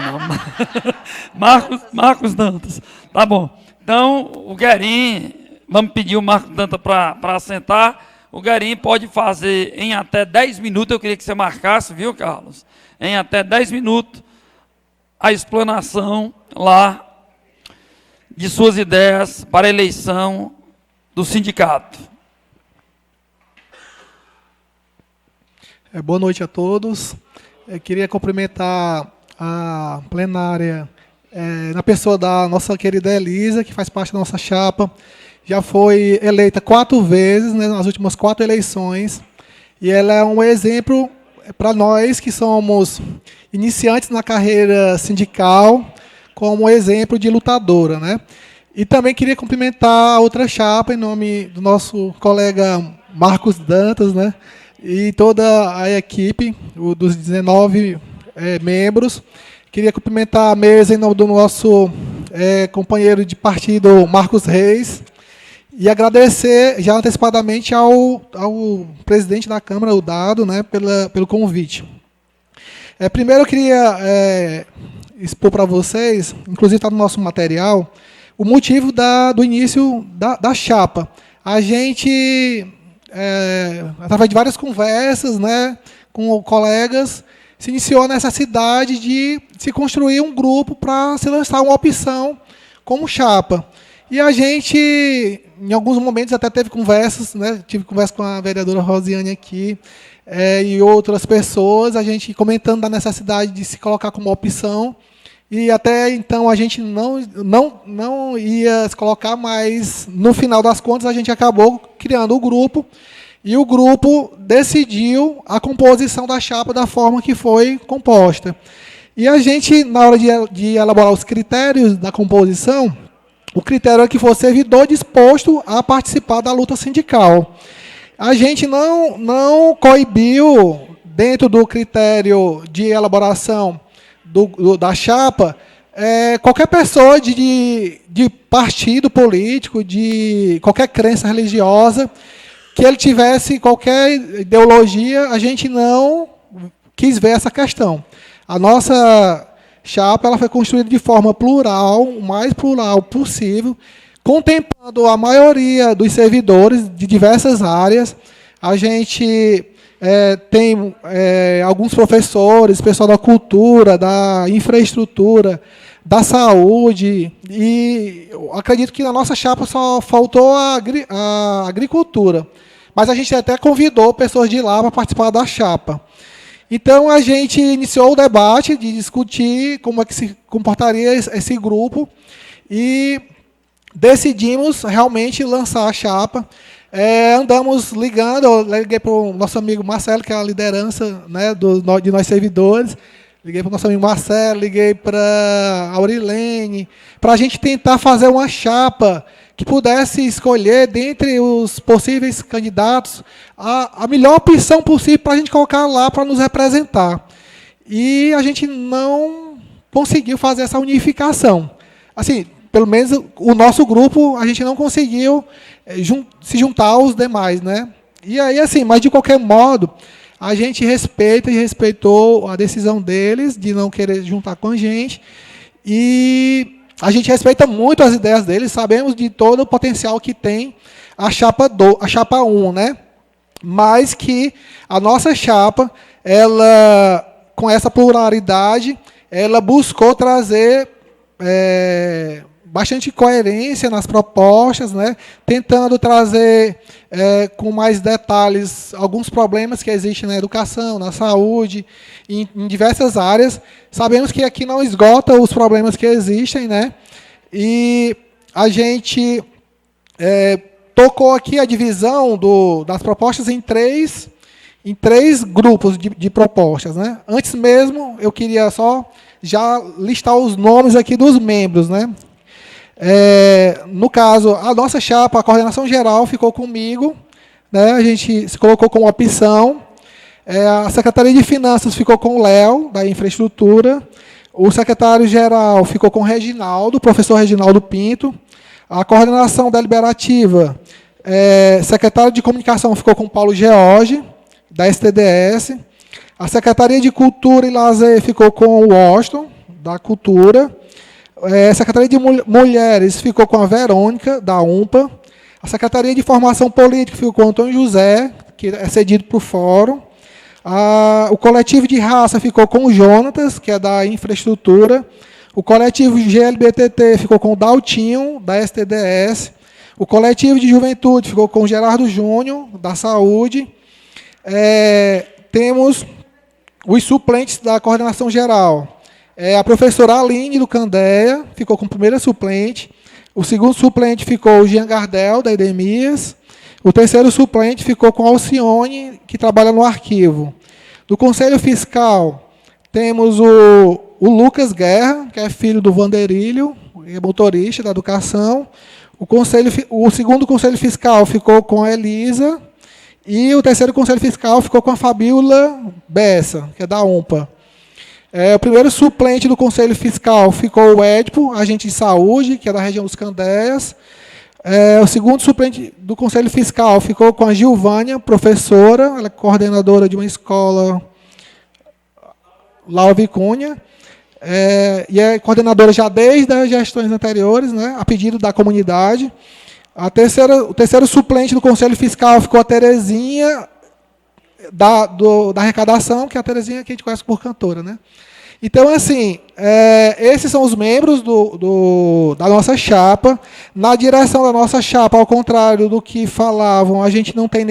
Speaker 1: Marcos Dantas. Tá bom. Então, o Guerin, vamos pedir o Marcos Dantas para assentar. O Guerin pode fazer em até 10 minutos, eu queria que você marcasse, viu, Carlos? Em até 10 minutos, a explanação lá de suas ideias para a eleição do sindicato.
Speaker 9: Boa noite a todos. Eu queria cumprimentar a plenária na pessoa da nossa querida Elisa, que faz parte da nossa chapa. Já foi eleita 4 vezes, né, nas últimas 4 eleições. E ela é um exemplo para nós que somos iniciantes na carreira sindical, como exemplo de lutadora, né? E também queria cumprimentar a outra chapa, em nome do nosso colega Marcos Dantas, né? E toda a equipe, dos 19 membros. Queria cumprimentar a mesa em nome do nosso companheiro de partido, Marcos Reis, e agradecer já antecipadamente ao presidente da Câmara, o Dado, né, pelo convite. Primeiro eu queria expor para vocês, inclusive está no nosso material, o motivo do início da chapa. A gente, através de várias conversas, né, com colegas, se iniciou a necessidade de se construir um grupo para se lançar uma opção como chapa. E a gente, em alguns momentos, até teve conversas, né, tive conversa com a vereadora Rosiane aqui, e outras pessoas, a gente comentando da necessidade de se colocar como opção. E até então a gente não ia se colocar, mas no final das contas a gente acabou criando o grupo, e o grupo decidiu a composição da chapa da forma que foi composta. E a gente, na hora de elaborar os critérios da composição, o critério é que fosse servidor disposto a participar da luta sindical. A gente não coibiu, dentro do critério de elaboração da chapa, qualquer pessoa de partido político, de qualquer crença religiosa, que ele tivesse qualquer ideologia. A gente não quis ver essa questão. A nossa chapa ela foi construída de forma plural, o mais plural possível, contemplando a maioria dos servidores de diversas áreas. A gente tem alguns professores, pessoal da cultura, da infraestrutura, da saúde, e eu acredito que na nossa chapa só faltou a agricultura. Mas a gente até convidou pessoas de lá para participar da chapa. Então, a gente iniciou o debate de discutir como é que se comportaria esse grupo e decidimos realmente lançar a chapa. Andamos ligando, eu liguei para o nosso amigo Marcelo, que é a liderança, né, de nós servidores. Liguei para o nosso amigo Marcelo, liguei para a Aurilene, para a gente tentar fazer uma chapa que pudesse escolher, dentre os possíveis candidatos, a melhor opção possível para a gente colocar lá para nos representar. E a gente não conseguiu fazer essa unificação. Assim, pelo menos o nosso grupo, a gente não conseguiu se juntar aos demais, né? E aí, assim, mas de qualquer modo, a gente respeita e respeitou a decisão deles de não querer juntar com a gente. E a gente respeita muito as ideias deles, sabemos de todo o potencial que tem a chapa 1, né? Mas que a nossa chapa, ela, com essa pluralidade, ela buscou trazer bastante coerência nas propostas, né? Tentando trazer com mais detalhes alguns problemas que existem na educação, na saúde, em diversas áreas. Sabemos que aqui não esgota os problemas que existem, né? E a gente tocou aqui a divisão das propostas em três grupos de propostas, né? Antes mesmo, eu queria só já listar os nomes aqui dos membros, né? No caso, a nossa chapa, a coordenação geral, ficou comigo, né? A gente se colocou como opção. A Secretaria de Finanças ficou com o Léo, da Infraestrutura. O secretário-geral ficou com o Reginaldo, professor Reginaldo Pinto. A coordenação deliberativa, secretário de Comunicação ficou com o Paulo George, da STDS. A Secretaria de Cultura e Lazer ficou com o Washington, da Cultura. A Secretaria de Mulheres ficou com a Verônica, da UMPA. A Secretaria de Formação Política ficou com o Antônio José, que é cedido para o Fórum. O Coletivo de Raça ficou com o Jonatas, que é da Infraestrutura. O Coletivo GLBTT ficou com o Daltinho, da STDS. O Coletivo de Juventude ficou com o Gerardo Júnior, da Saúde. Temos os suplentes da coordenação geral. A professora Aline, do Candeia, ficou como primeira suplente. O segundo suplente ficou o Jean Gardel, da Edemias. O terceiro suplente ficou com a Alcione, que trabalha no arquivo. Do Conselho Fiscal, temos o Lucas Guerra, que é filho do Vanderílio, é motorista da educação. O segundo Conselho Fiscal ficou com a Elisa. E o terceiro Conselho Fiscal ficou com a Fabíola Bessa, que é da UMPA. O primeiro suplente do Conselho Fiscal ficou o Édipo, agente de saúde, que é da região dos Candeias. O segundo suplente do Conselho Fiscal ficou com a Gilvânia, professora, ela é coordenadora de uma escola Laura Vicunha, e é coordenadora já desde as gestões anteriores, né, a pedido da comunidade. O terceiro suplente do Conselho Fiscal ficou a Terezinha, da arrecadação, que é a Terezinha que a gente conhece por cantora, né? Então, assim, esses são os membros da nossa chapa. Na direção da nossa chapa, ao contrário do que falavam, a gente não tem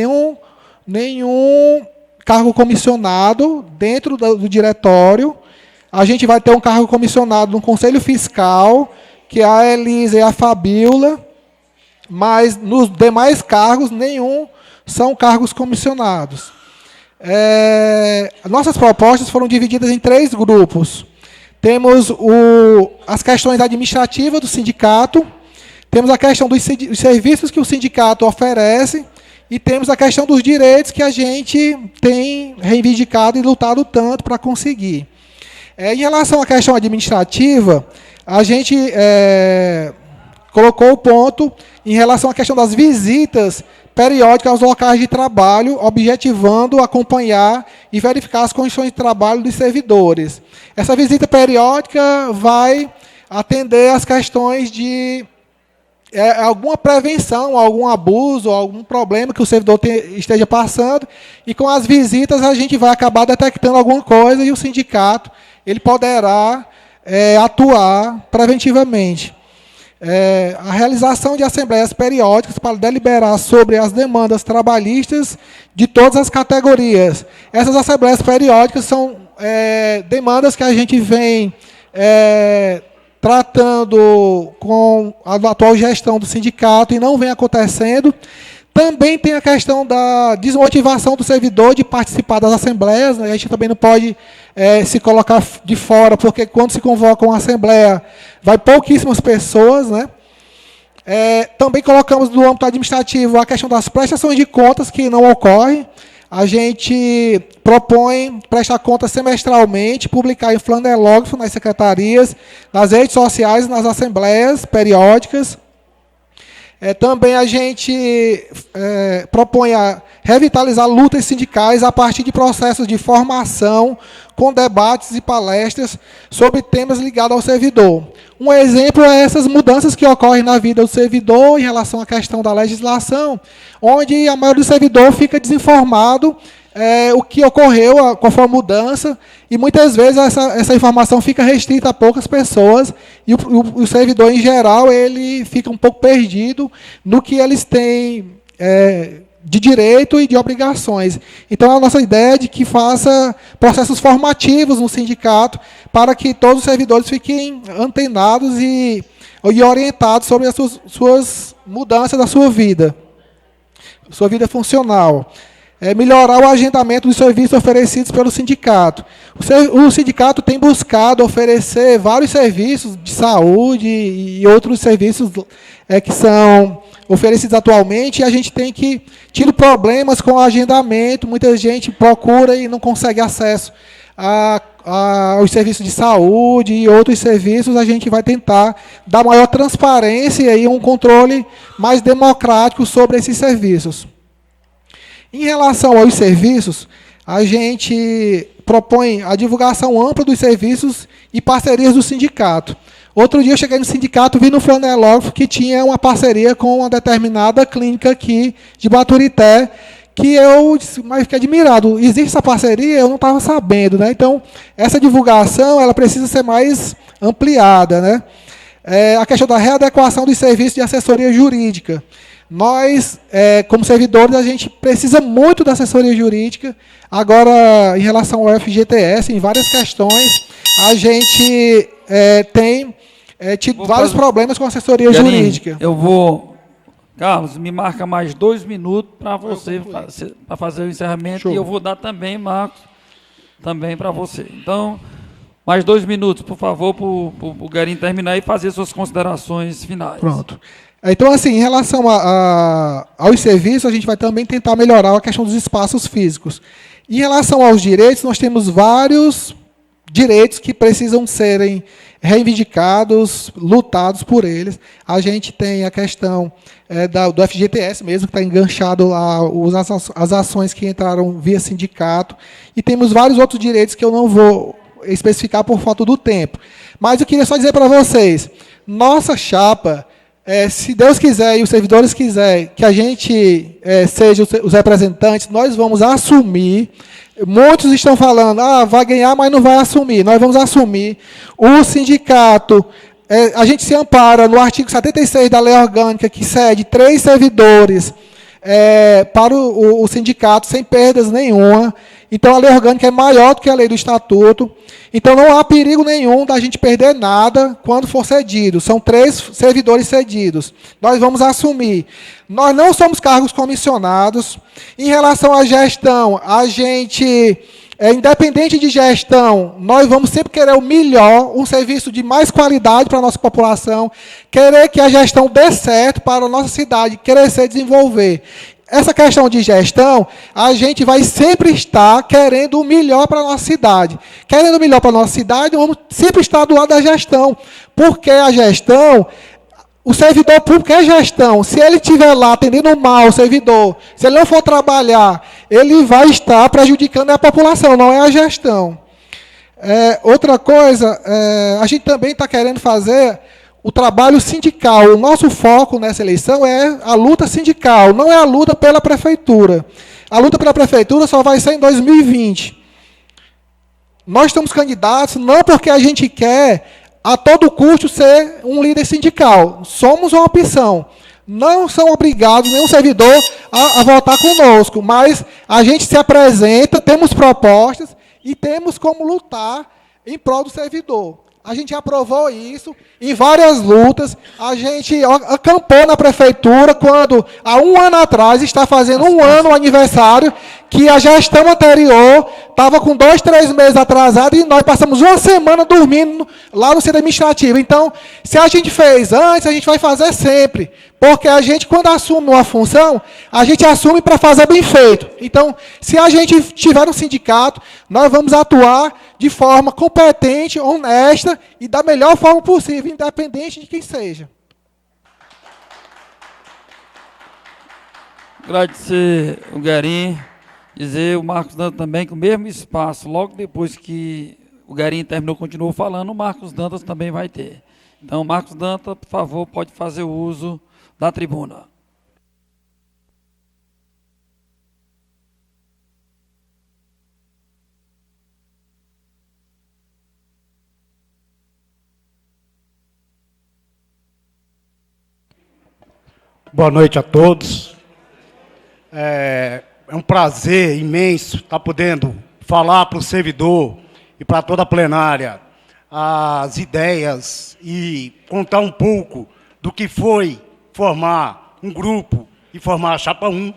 Speaker 9: nenhum cargo comissionado dentro do diretório. A gente vai ter um cargo comissionado no Conselho Fiscal, que é a Elisa e a Fabíola, mas nos demais cargos, nenhum são cargos comissionados. Nossas propostas foram divididas em 3 grupos. Temos as questões administrativas do sindicato, temos a questão dos serviços que o sindicato oferece e temos a questão dos direitos que a gente tem reivindicado e lutado tanto para conseguir. Em relação à questão administrativa, a gente colocou o ponto em relação à questão das visitas periódicas aos locais de trabalho, objetivando acompanhar e verificar as condições de trabalho dos servidores. Essa visita periódica vai atender às questões de alguma prevenção, algum abuso, algum problema que o servidor esteja passando, e com as visitas a gente vai acabar detectando alguma coisa e o sindicato ele poderá atuar preventivamente. A realização de assembleias periódicas para deliberar sobre as demandas trabalhistas de todas as categorias. Essas assembleias periódicas são demandas que a gente vem tratando com a atual gestão do sindicato e não vem acontecendo. Também tem a questão da desmotivação do servidor de participar das assembleias, né? A gente também não pode se colocar de fora, porque quando se convoca uma assembleia, vai pouquíssimas pessoas, né? Também colocamos no âmbito administrativo a questão das prestações de contas, que não ocorre. A gente propõe prestar contas semestralmente, publicar em flanelógrafo nas secretarias, nas redes sociais, nas assembleias periódicas. Também a gente propõe a revitalizar lutas sindicais a partir de processos de formação, com debates e palestras sobre temas ligados ao servidor. Um exemplo é essas mudanças que ocorrem na vida do servidor em relação à questão da legislação, onde a maioria do servidor fica desinformado o que ocorreu, qual foi a mudança, e muitas vezes essa informação fica restrita a poucas pessoas, e o servidor, em geral, ele fica um pouco perdido no que eles têm de direito e de obrigações. Então, a nossa ideia é de que faça processos formativos no sindicato para que todos os servidores fiquem antenados e orientados sobre as suas mudanças da sua vida funcional. Melhorar o agendamento dos serviços oferecidos pelo sindicato. O sindicato tem buscado oferecer vários serviços de saúde e outros serviços que são oferecidos atualmente, e a gente tem tido problemas com o agendamento. Muita gente procura e não consegue acesso aos serviços de saúde e outros serviços. A gente vai tentar dar maior transparência e um controle mais democrático sobre esses serviços. Em relação aos serviços, a gente propõe a divulgação ampla dos serviços e parcerias do sindicato. Outro dia eu cheguei no sindicato, vi no flanelógrafo que tinha uma parceria com uma determinada clínica aqui de Baturité, que eu fiquei admirado. Existe essa parceria? Eu não estava sabendo, né? Então, essa divulgação ela precisa ser mais ampliada, né? A questão da readequação dos serviços de assessoria jurídica. Nós, como servidores, a gente precisa muito da assessoria jurídica. Agora, em relação ao FGTS, em várias questões, a gente tem tido vários problemas com a assessoria jurídica.
Speaker 1: Eu vou... Carlos, me marca mais 2 minutos para você para fazer o encerramento. Show. E eu vou dar também, Marcos, também para você. Então, mais 2 minutos, por favor, para o Guerin terminar e fazer suas considerações finais.
Speaker 9: Pronto. Então, assim, em relação aos serviços, a gente vai também tentar melhorar a questão dos espaços físicos. Em relação aos direitos, nós temos vários direitos que precisam serem reivindicados, lutados por eles. A gente tem a questão do FGTS mesmo, que está enganchado as ações que entraram via sindicato, e temos vários outros direitos que eu não vou especificar por falta do tempo. Mas eu queria só dizer para vocês, nossa chapa, se Deus quiser e os servidores quiserem que a gente seja os representantes, nós vamos assumir. Muitos estão falando, vai ganhar, mas não vai assumir. Nós vamos assumir. O sindicato, a gente se ampara no artigo 76 da Lei Orgânica, que cede 3 servidores para o sindicato, sem perdas nenhuma. Então, a Lei Orgânica é maior do que a Lei do Estatuto. Então, não há perigo nenhum da gente perder nada quando for cedido. São 3 servidores cedidos. Nós vamos assumir. Nós não somos cargos comissionados. Em relação à gestão, a gente, independente de gestão, nós vamos sempre querer o melhor, um serviço de mais qualidade para a nossa população, querer que a gestão dê certo para a nossa cidade, crescer e desenvolver. Essa questão de gestão, a gente vai sempre estar querendo o melhor para a nossa cidade. Querendo o melhor para a nossa cidade, vamos sempre estar do lado da gestão. Porque a gestão, o servidor público é gestão. Se ele estiver lá atendendo mal o servidor, se ele não for trabalhar, ele vai estar prejudicando a população, não é a gestão. Outra coisa, a gente também está querendo fazer o trabalho sindical. O nosso foco nessa eleição é a luta sindical, não é a luta pela prefeitura. A luta pela prefeitura só vai ser em 2020. Nós estamos candidatos não porque a gente quer, a todo custo, ser um líder sindical. Somos uma opção. Não são obrigados nenhum servidor a votar conosco, mas a gente se apresenta, temos propostas e temos como lutar em prol do servidor. A gente aprovou isso em várias lutas. A gente acampou na prefeitura quando, há 1 ano atrás, está fazendo 1 ano o aniversário, que a gestão anterior estava com 2, 3 meses atrasado e nós passamos 1 semana dormindo lá no centro administrativo. Então, se a gente fez antes, a gente vai fazer sempre. Porque a gente, quando assume uma função, a gente assume para fazer bem feito. Então, se a gente tiver um sindicato, nós vamos atuar de forma competente, honesta e da melhor forma possível, independente de quem seja.
Speaker 1: Agradecer o Guerin, dizer o Marcos Dantas também que o mesmo espaço, logo depois que o Guerin terminou, continuou falando, o Marcos Dantas também vai ter. Então, Marcos Dantas, por favor, pode fazer o uso da tribuna.
Speaker 10: Boa noite a todos. É um prazer imenso estar podendo falar para o servidor e para toda a plenária as ideias e contar um pouco do que foi formar um grupo e formar a Chapa 1.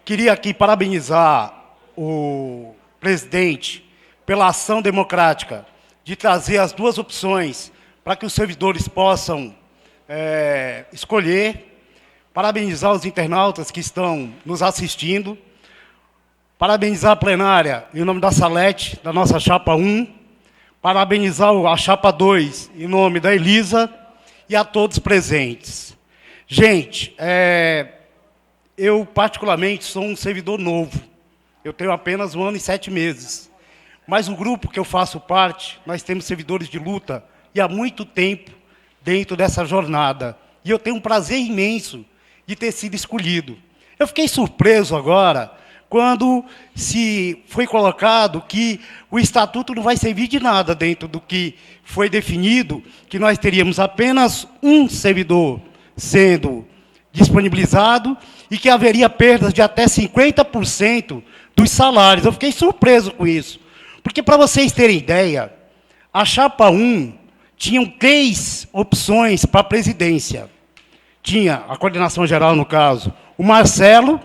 Speaker 10: Queria aqui parabenizar o presidente pela ação democrática de trazer as duas opções para que os servidores possam escolher. Parabenizar os internautas que estão nos assistindo. Parabenizar a plenária em nome da Salete, da nossa Chapa 1. Parabenizar a Chapa 2 em nome da Elisa e a todos presentes. Gente, eu particularmente sou um servidor novo. Eu tenho apenas 1 ano e 7 meses. Mas o grupo que eu faço parte, nós temos servidores de luta e há muito tempo dentro dessa jornada. E eu tenho um prazer imenso de ter sido escolhido. Eu fiquei surpreso agora quando se foi colocado que o estatuto não vai servir de nada dentro do que foi definido, que nós teríamos apenas um servidor sendo disponibilizado e que haveria perdas de até 50% dos salários. Eu fiquei surpreso com isso. Porque, para vocês terem ideia, a Chapa 1 tinha 3 opções para a presidência. Tinha a coordenação geral, no caso, o Marcelo,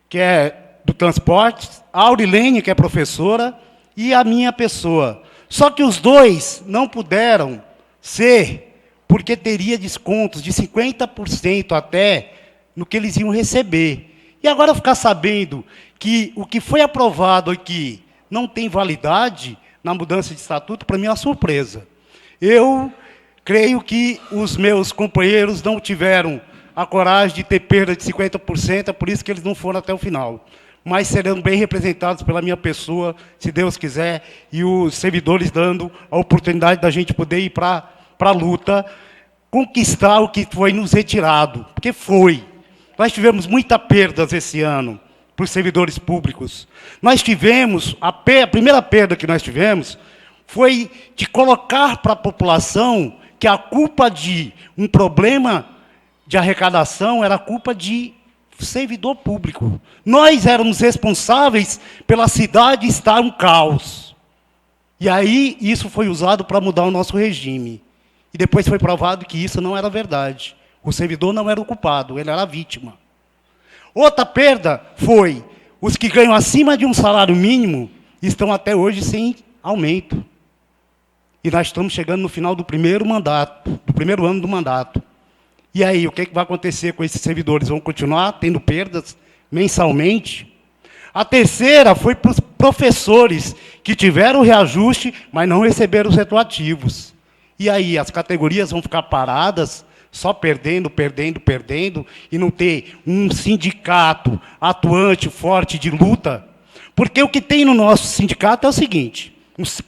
Speaker 10: que é do transporte, a Aurilene, que é professora, e a minha pessoa. Só que os dois não puderam ser, porque teria descontos de 50% até no que eles iam receber. E agora ficar sabendo que o que foi aprovado aqui não tem validade na mudança de estatuto, para mim é uma surpresa. Eu creio que os meus companheiros não tiveram a coragem de ter perda de 50%, é por isso que eles não foram até o final. Mas serão bem representados pela minha pessoa, se Deus quiser, e os servidores dando a oportunidade da gente poder ir para a luta, conquistar o que foi nos retirado, porque foi. Nós tivemos muitas perdas esse ano para os servidores públicos. Nós tivemos, a primeira perda que nós tivemos foi de colocar para a população que a culpa de um problema de arrecadação era a culpa de servidor público. Nós éramos responsáveis pela cidade estar um caos. E aí isso foi usado para mudar o nosso regime. E depois foi provado que isso não era verdade. O servidor não era o culpado, ele era a vítima. Outra perda foi os que ganham acima de um salário mínimo estão até hoje sem aumento. E nós estamos chegando no final do primeiro mandato, do primeiro ano do mandato. E aí, o que vai acontecer com esses servidores? Vão continuar tendo perdas mensalmente? A terceira foi para os professores, que tiveram reajuste, mas não receberam os retroativos. E aí, as categorias vão ficar paradas, só perdendo, perdendo, perdendo, e não ter um sindicato atuante, forte, de luta. Porque o que tem no nosso sindicato é o seguinte,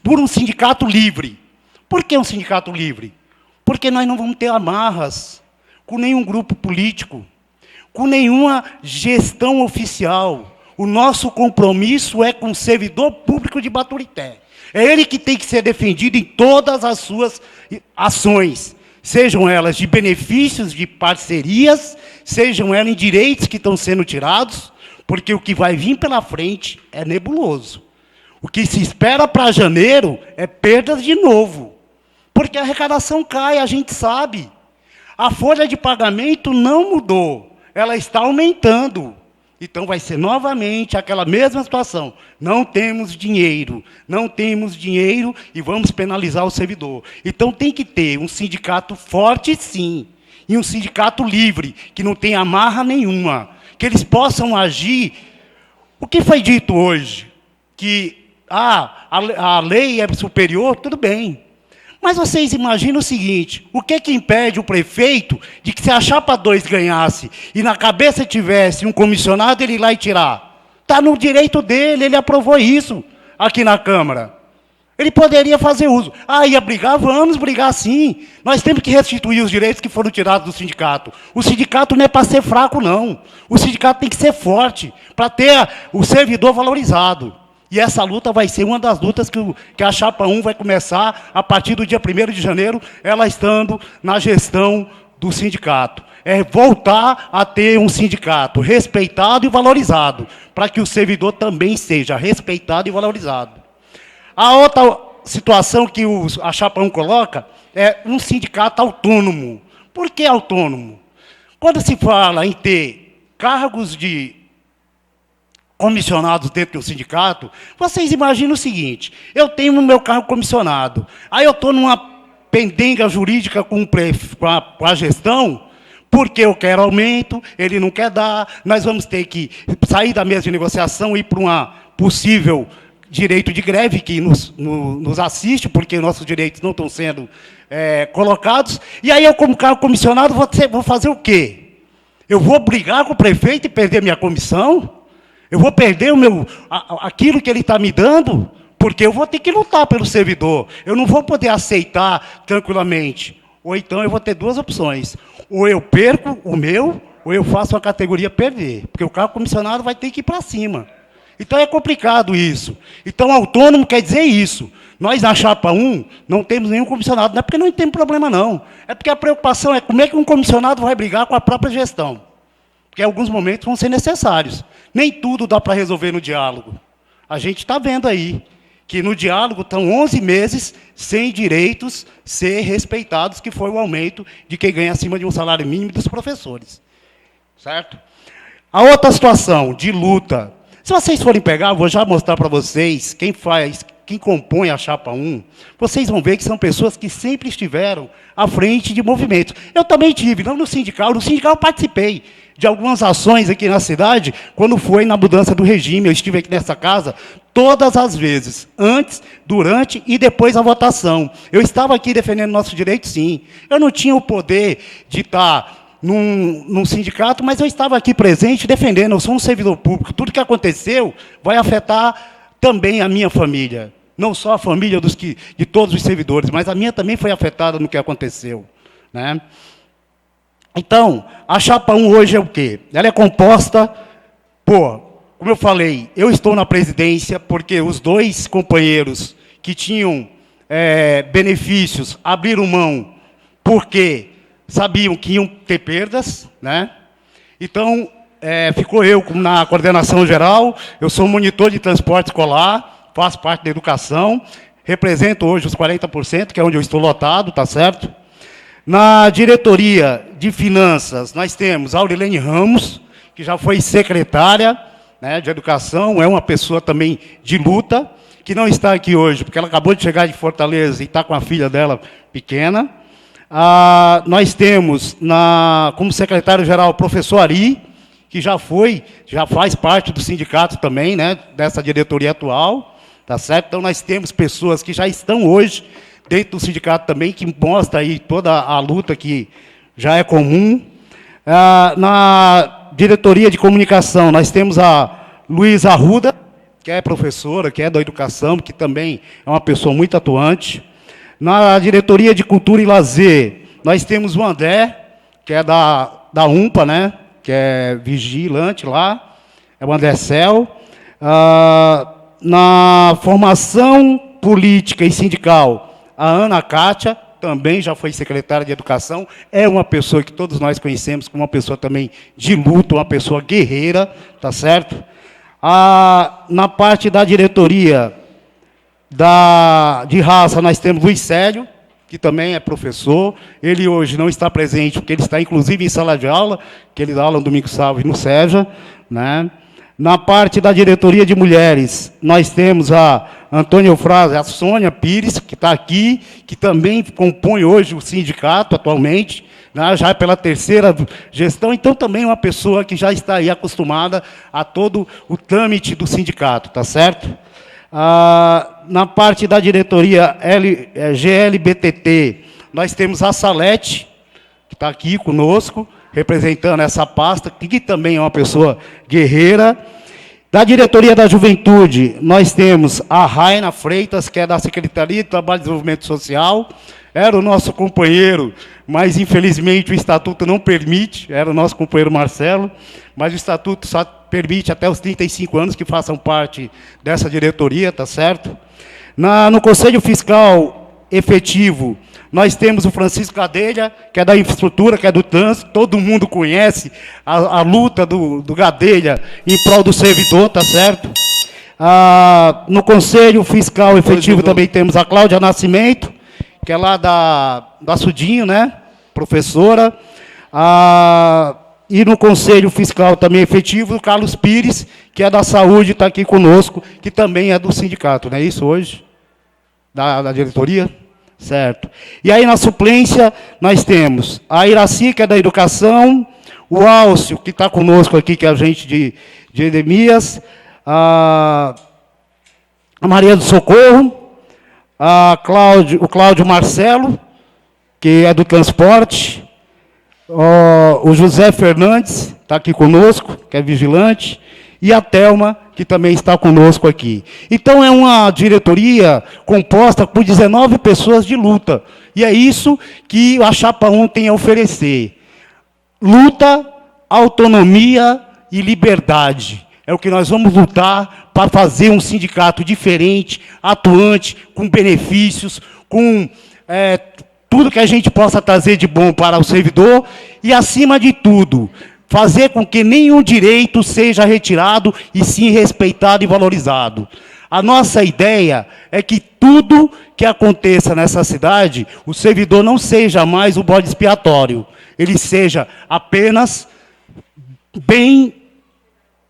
Speaker 10: por um sindicato livre. Por que um sindicato livre? Porque nós não vamos ter amarras com nenhum grupo político, com nenhuma gestão oficial. O nosso compromisso é com o servidor público de Baturité. É ele que tem que ser defendido em todas as suas ações, sejam elas de benefícios, de parcerias, sejam elas em direitos que estão sendo tirados, porque o que vai vir pela frente é nebuloso. O que se espera para janeiro é perdas de novo, porque a arrecadação cai, a gente sabe. A folha de pagamento não mudou, ela está aumentando. Então vai ser novamente aquela mesma situação. Não temos dinheiro e vamos penalizar o servidor. Então tem que ter um sindicato forte, sim, e um sindicato livre, que não tem amarra nenhuma, que eles possam agir. O que foi dito hoje? Que a lei é superior, tudo bem. Mas vocês imaginam o seguinte, o que impede o prefeito de que se a Chapa 2 ganhasse e na cabeça tivesse um comissionado, ele ir lá e tirar? Está no direito dele, ele aprovou isso aqui na Câmara. Ele poderia fazer uso. Ia brigar? Vamos brigar sim. Nós temos que restituir os direitos que foram tirados do sindicato. O sindicato não é para ser fraco, não. O sindicato tem que ser forte, para ter o servidor valorizado. E essa luta vai ser uma das lutas que a Chapa 1 vai começar a partir do dia 1º de janeiro, ela estando na gestão do sindicato. É voltar a ter um sindicato respeitado e valorizado, para que o servidor também seja respeitado e valorizado. A outra situação que a Chapa 1 coloca é um sindicato autônomo. Por que autônomo? Quando se fala em ter cargos de comissionados dentro do sindicato, vocês imaginam o seguinte: eu tenho o meu cargo comissionado, aí eu estou numa pendenga jurídica com a gestão, porque eu quero aumento, ele não quer dar, nós vamos ter que sair da mesa de negociação e ir para uma possível direito de greve que nos assiste, porque nossos direitos não estão sendo colocados, e aí eu, como cargo comissionado, vou fazer o quê? Eu vou brigar com o prefeito e perder minha comissão? Eu vou perder aquilo que ele está me dando? Porque eu vou ter que lutar pelo servidor. Eu não vou poder aceitar tranquilamente. Ou então eu vou ter duas opções. Ou eu perco o meu, ou eu faço a categoria perder. Porque o cargo comissionado vai ter que ir para cima. Então é complicado isso. Então autônomo quer dizer isso. Nós, na Chapa 1, não temos nenhum comissionado. Não é porque não tem problema, não. É porque a preocupação é como é que um comissionado vai brigar com a própria gestão. Porque alguns momentos vão ser necessários. Nem tudo dá para resolver no diálogo. A gente está vendo aí que no diálogo estão 11 meses sem direitos ser respeitados, que foi o aumento de quem ganha acima de um salário mínimo dos professores. Certo? A outra situação de luta. Se vocês forem pegar, vou já mostrar para vocês quem compõe a Chapa 1, vocês vão ver que são pessoas que sempre estiveram à frente de movimentos. Eu também tive, não no sindical eu participei de algumas ações aqui na cidade, quando foi na mudança do regime. Eu estive aqui nessa casa todas as vezes, antes, durante e depois da votação. Eu estava aqui defendendo nossos direitos, sim. Eu não tinha o poder de estar num sindicato, mas eu estava aqui presente defendendo. Eu sou um servidor público. Tudo que aconteceu vai afetar também a minha família. Não só a família de todos os servidores, mas a minha também foi afetada no que aconteceu, né? Então, a Chapa 1 hoje é o quê? Ela é composta por, como eu falei, eu estou na presidência porque os dois companheiros que tinham benefícios abriram mão porque sabiam que iam ter perdas, né? Então, ficou eu na coordenação geral. Eu sou monitor de transporte escolar, faço parte da educação, represento hoje os 40%, que é onde eu estou lotado, tá certo? Na diretoria de finanças, nós temos a Aurilene Ramos, que já foi secretária, né, de educação, é uma pessoa também de luta, que não está aqui hoje, porque ela acabou de chegar de Fortaleza e está com a filha dela pequena. Nós temos, como secretário-geral, o professor Ari, que já faz parte do sindicato também, né, dessa diretoria atual, tá certo? Então, nós temos pessoas que já estão hoje dentro do sindicato também, que mostra aí toda a luta que já é comum. Na diretoria de comunicação, nós temos a Luísa Arruda, que é professora, que é da educação, que também é uma pessoa muito atuante. Na diretoria de cultura e lazer, nós temos o André, que é da UMPA, né, que é vigilante lá, é o André Cel. Na formação política e sindical, a Ana Cátia, também já foi secretária de Educação, é uma pessoa que todos nós conhecemos como uma pessoa também de luta, uma pessoa guerreira, tá certo? Na parte da diretoria de raça, nós temos Luiz Célio, que também é professor. Ele hoje não está presente, porque ele está, inclusive, em sala de aula, que ele dá aula no domingo e sábado no SEJA, né? Na parte da diretoria de mulheres, nós temos a Antônia Eufrásio, a Sônia Pires, que está aqui, que também compõe hoje o sindicato atualmente, né, já pela terceira gestão, então também é uma pessoa que já está aí acostumada a todo o trâmite do sindicato, tá certo? Na parte da diretoria GLBTT, nós temos a Salete, que está aqui conosco, representando essa pasta, que também é uma pessoa guerreira. Da diretoria da juventude, nós temos a Raina Freitas, que é da Secretaria de Trabalho e Desenvolvimento Social, era o nosso companheiro, mas infelizmente o estatuto não permite, era o nosso companheiro Marcelo, mas o estatuto só permite até os 35 anos que façam parte dessa diretoria, tá certo? No Conselho Fiscal Efetivo, Nós temos o Francisco Gadelha, que é da infraestrutura, que é do trânsito, todo mundo conhece a luta do Gadelha em prol do servidor, tá certo? No Conselho Fiscal Efetivo também temos a Cláudia Nascimento, que é lá da Sudinho, né? Professora. E no Conselho Fiscal também Efetivo, o Carlos Pires, que é da Saúde, está aqui conosco, que também é do sindicato, não é isso hoje? Da diretoria? Certo. E aí, na suplência, nós temos a Iraci, que é da Educação, o Álcio, que está conosco aqui, que é a gente de Edemias, a Maria do Socorro, o Cláudio Marcelo, que é do Transporte, o José Fernandes, está aqui conosco, que é vigilante, e a Thelma, que também está conosco aqui. Então, é uma diretoria composta por 19 pessoas de luta. E é isso que a Chapa 1 tem a oferecer. Luta, autonomia e liberdade. É o que nós vamos lutar para fazer um sindicato diferente, atuante, com benefícios, com tudo que a gente possa trazer de bom para o servidor e, acima de tudo, fazer com que nenhum direito seja retirado e sim respeitado e valorizado. A nossa ideia é que tudo que aconteça nessa cidade, o servidor não seja mais o bode expiatório, ele seja apenas bem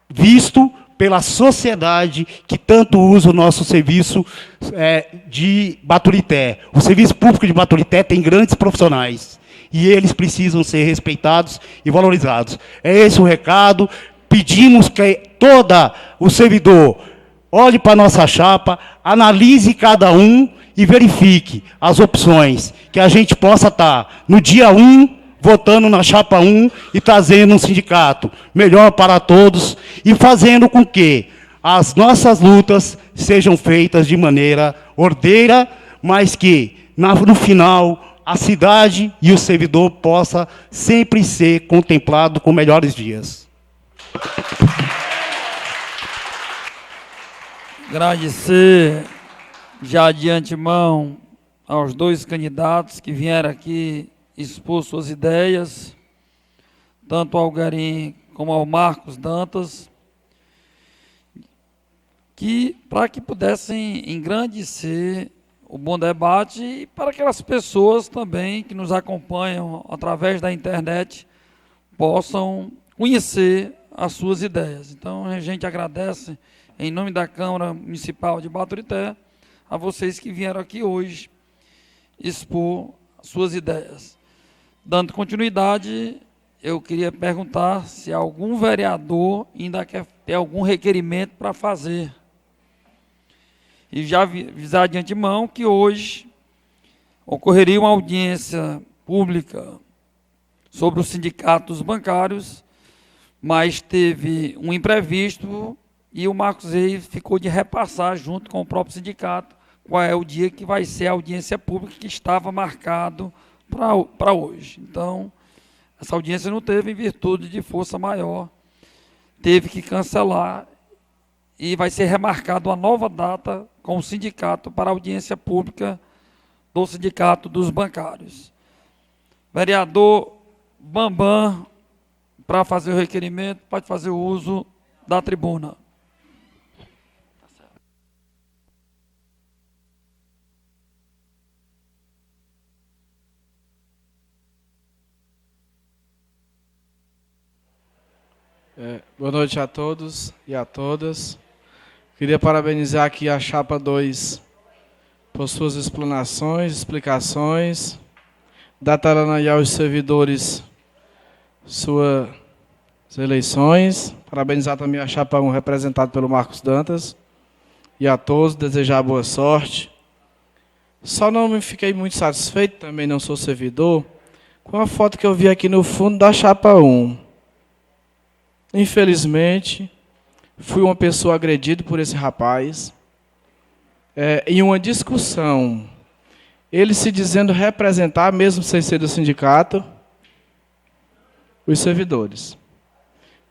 Speaker 10: visto pela sociedade que tanto usa o nosso serviço de Baturité. O serviço público de Baturité tem grandes profissionais. E eles precisam ser respeitados e valorizados. É esse o recado. Pedimos que todo o servidor olhe para a nossa chapa, analise cada um e verifique as opções, que a gente possa estar no dia 1, votando na chapa 1 e trazendo um sindicato melhor para todos e fazendo com que as nossas lutas sejam feitas de maneira ordeira, mas que, no final, a cidade e o servidor possa sempre ser contemplado com melhores dias.
Speaker 1: Agradecer já de antemão aos dois candidatos que vieram aqui expor suas ideias, tanto ao Algarim como ao Marcos Dantas, para que pudessem engrandecer o bom debate e para aquelas pessoas também que nos acompanham através da internet possam conhecer as suas ideias. Então, a gente agradece, em nome da Câmara Municipal de Baturité, a vocês que vieram aqui hoje expor suas ideias. Dando continuidade, eu queria perguntar se algum vereador ainda quer ter algum requerimento para fazer. E já avisar de antemão que hoje ocorreria uma audiência pública sobre os sindicatos bancários, mas teve um imprevisto e o Marcos Reis ficou de repassar junto com o próprio sindicato qual é o dia que vai ser a audiência pública que estava marcado para hoje. Então, essa audiência não teve em virtude de força maior, teve que cancelar e vai ser remarcada uma nova data com o sindicato para a audiência pública do Sindicato dos Bancários. Vereador Bambam, para fazer o requerimento, pode fazer o uso da tribuna.
Speaker 7: Boa noite a todos e a todas. Queria parabenizar aqui a Chapa 2 por suas explicações, detalhando aí aos servidores suas eleições. Parabenizar também a Chapa 1, representada pelo Marcos Dantas, e a todos, desejar boa sorte. Só não me fiquei muito satisfeito, também não sou servidor, com a foto que eu vi aqui no fundo da Chapa 1. Infelizmente, fui uma pessoa agredida por esse rapaz, em uma discussão, ele se dizendo representar, mesmo sem ser do sindicato, os servidores.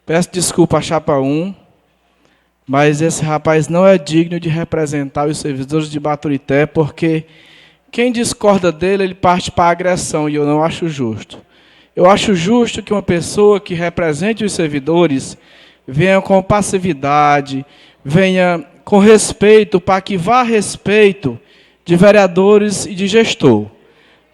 Speaker 7: Peço desculpa à Chapa 1, mas esse rapaz não é digno de representar os servidores de Baturité, porque Quem discorda dele, ele parte para a agressão, e eu não acho justo. Eu acho justo que uma pessoa que represente os servidores venha com passividade, venha com respeito, para que vá a respeito de vereadores e de gestor.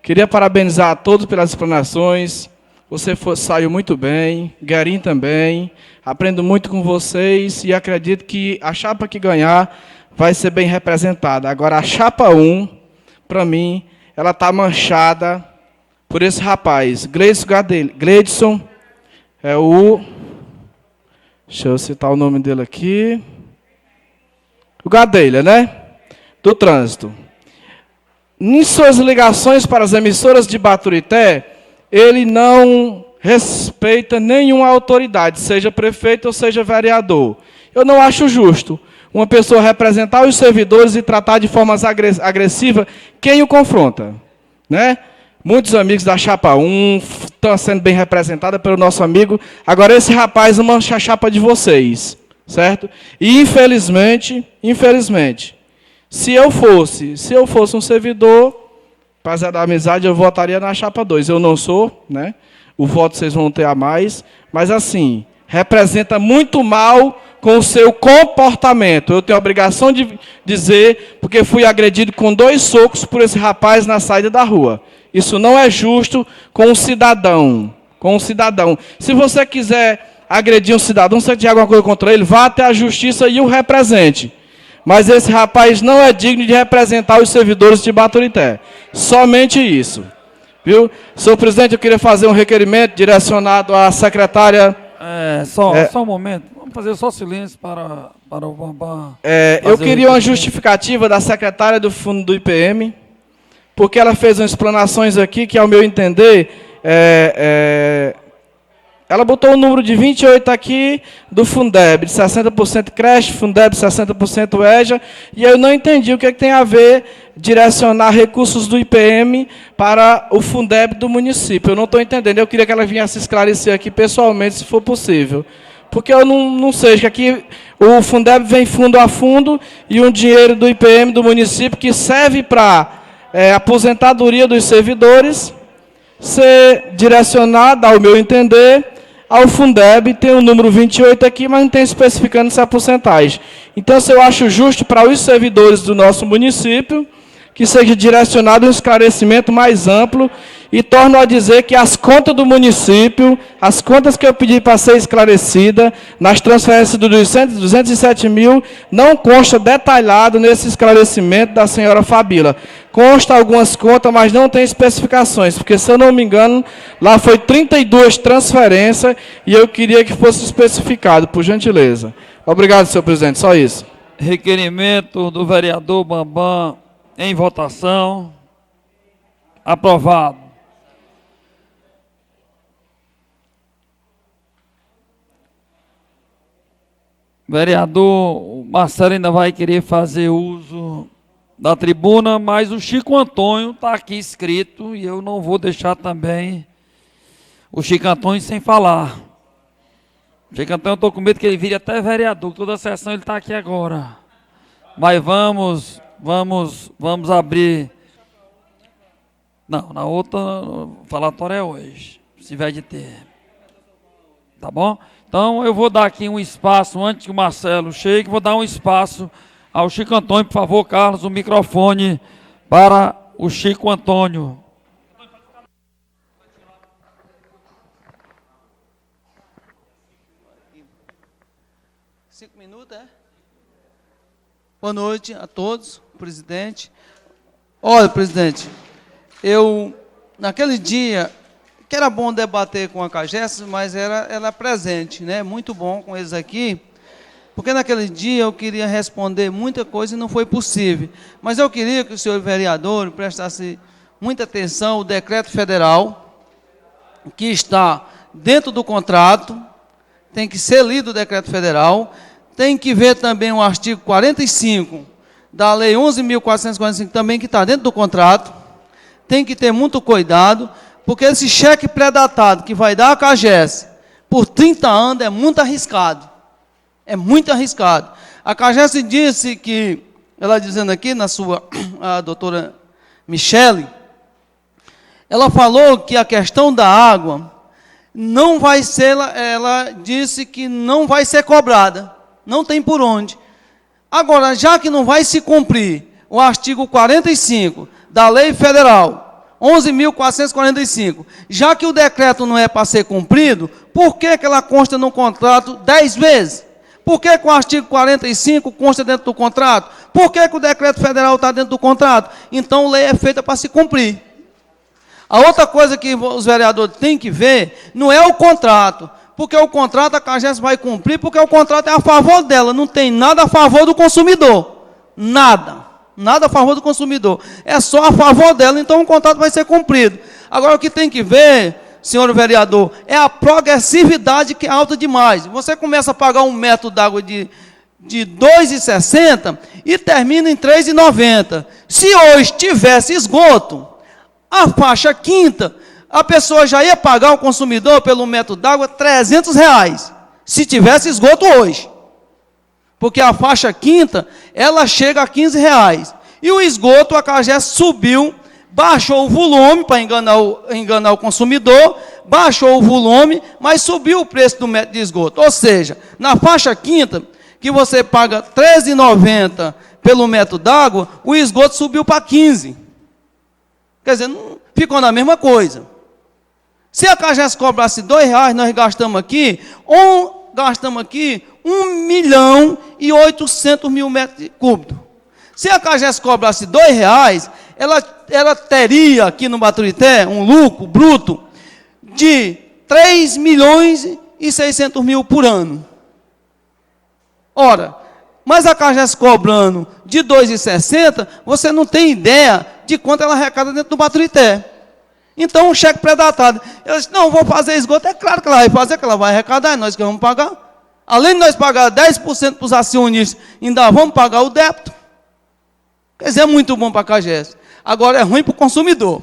Speaker 7: Queria parabenizar a todos pelas explanações. Você saiu muito bem, Guerin também. Aprendo muito com vocês e acredito que a chapa que ganhar vai ser bem representada. Agora, a chapa 1, para mim, ela está manchada por esse rapaz, Gleidson, é o... Deixa eu citar o nome dele aqui. O Gadelha, né? Do trânsito. Em suas ligações para as emissoras de Baturité, ele não respeita nenhuma autoridade, seja prefeito ou seja vereador. Eu não acho justo uma pessoa representar os servidores e tratar de forma agressiva quem o confronta, né? Muitos amigos da chapa 1 estão sendo bem representados pelo nosso amigo. Agora, esse rapaz não mancha a chapa de vocês, certo? E, infelizmente, se eu fosse um servidor, apesar da amizade, eu votaria na chapa 2. Eu não sou, né? O voto vocês vão ter a mais. Mas, assim, representa muito mal com o seu comportamento. Eu tenho a obrigação de dizer, porque fui agredido com 2 socos por esse rapaz na saída da rua. Isso não é justo com um cidadão. Se você quiser agredir um cidadão, se você tiver alguma coisa contra ele, vá até a justiça e o represente. Mas esse rapaz não é digno de representar os servidores de Baturité. Somente isso. Viu? Senhor presidente, eu queria fazer um requerimento direcionado à secretária...
Speaker 1: Só um momento. Vamos fazer só silêncio para o Bambam.
Speaker 7: Eu queria uma justificativa da secretária do fundo do IPM, porque ela fez umas explanações aqui que, ao meu entender, ela botou o número de 28 aqui do Fundeb, de 60% creche, Fundeb 60% EJA, e eu não entendi o que tem a ver direcionar recursos do IPM para o Fundeb do município. Eu não estou entendendo. Eu queria que ela viesse esclarecer aqui pessoalmente, se for possível. Porque eu não sei, que aqui o Fundeb vem fundo a fundo e um dinheiro do IPM do município que serve para aposentadoria dos servidores ser direcionada, ao meu entender, ao Fundeb. Tem o número 28 aqui, mas não tem especificando essa porcentagem. Então, se eu acho justo para os servidores do nosso município, que seja direcionado um esclarecimento mais amplo, e torno a dizer que as contas do município, as contas que eu pedi para ser esclarecida, nas transferências dos 207 mil, não consta detalhado nesse esclarecimento da senhora Fabíola. Consta algumas contas, mas não tem especificações, porque, se eu não me engano, lá foi 32 transferências, e eu queria que fosse especificado, por gentileza. Obrigado, senhor presidente, só isso.
Speaker 1: Requerimento do vereador Bambam em votação. Aprovado. Vereador Marcelo ainda vai querer fazer uso da tribuna, mas o Chico Antônio está aqui escrito e eu não vou deixar também o Chico Antônio sem falar. O Chico Antônio, eu estou com medo que ele vire até vereador, toda a sessão ele está aqui agora. Mas vamos abrir. Não, na outra, o falatório é hoje, se tiver de ter. Tá bom? Então, eu vou dar aqui um espaço, antes que o Marcelo chegue, vou dar um espaço ao Chico Antônio. Por favor, Carlos, o microfone para o Chico Antônio.
Speaker 11: Boa noite a todos, presidente. Olha, presidente, naquele dia, que era bom debater com a CAGES, mas era presente, né? Muito bom com eles aqui, porque naquele dia eu queria responder muita coisa e não foi possível. Mas eu queria que o senhor vereador prestasse muita atenção ao decreto federal, que está dentro do contrato, tem que ser lido o decreto federal, tem que ver também o artigo 45 da Lei 11.445, também que está dentro do contrato. Tem que ter muito cuidado, porque esse cheque pré-datado que vai dar a CAGES por 30 anos é muito arriscado. É muito arriscado. A CAGES disse que, ela dizendo aqui, a doutora Michele, ela falou que a questão da água não vai ser, ela disse que não vai ser cobrada, não tem por onde. Agora, já que não vai se cumprir o artigo 45 da Lei Federal 11.445, já que o decreto não é para ser cumprido, por que ela consta no contrato 10 vezes? Por que o artigo 45 consta dentro do contrato? Por que o decreto federal está dentro do contrato? Então, a lei é feita para se cumprir. A outra coisa que os vereadores têm que ver não é o contrato, porque o contrato a CAGES vai cumprir, porque o contrato é a favor dela, não tem nada a favor do consumidor. Nada. Nada a favor do consumidor. É só a favor dela, então o contrato vai ser cumprido. Agora, o que tem que ver, senhor vereador, é a progressividade que é alta demais. Você começa a pagar um metro d'água de R$ 2,60 e termina em R$ 3,90. Se hoje tivesse esgoto, a faixa quinta, a pessoa já ia pagar ao consumidor pelo metro d'água R$ 300, se tivesse esgoto hoje. Porque a faixa quinta, ela chega a R$ 15. E o esgoto, a CAGES subiu, baixou o volume para enganar o consumidor, baixou o volume, mas subiu o preço do metro de esgoto. Ou seja, na faixa quinta, que você paga R$ 13,90 pelo metro d'água, o esgoto subiu para 15. Quer dizer, não ficou na mesma coisa. Se a CAGES cobrasse R$ 2,00, nós gastamos aqui 1.800.000 metros cúbicos. Se a CAGES cobrasse R$ 2,00, ela teria aqui no Baturité um lucro bruto de 3.600.000 por ano. Ora, mas a CAGES cobrando de R$ 2,60, você não tem ideia de quanto ela arrecada dentro do Baturité. Então, um cheque pré-datado. Ela disse, não, vou fazer esgoto. É claro que ela vai fazer, que ela vai arrecadar, é nós que vamos pagar. Além de nós pagar 10% para os acionistas, ainda vamos pagar o débito. Quer dizer, é muito bom para a CAGES. Agora, é ruim para o consumidor.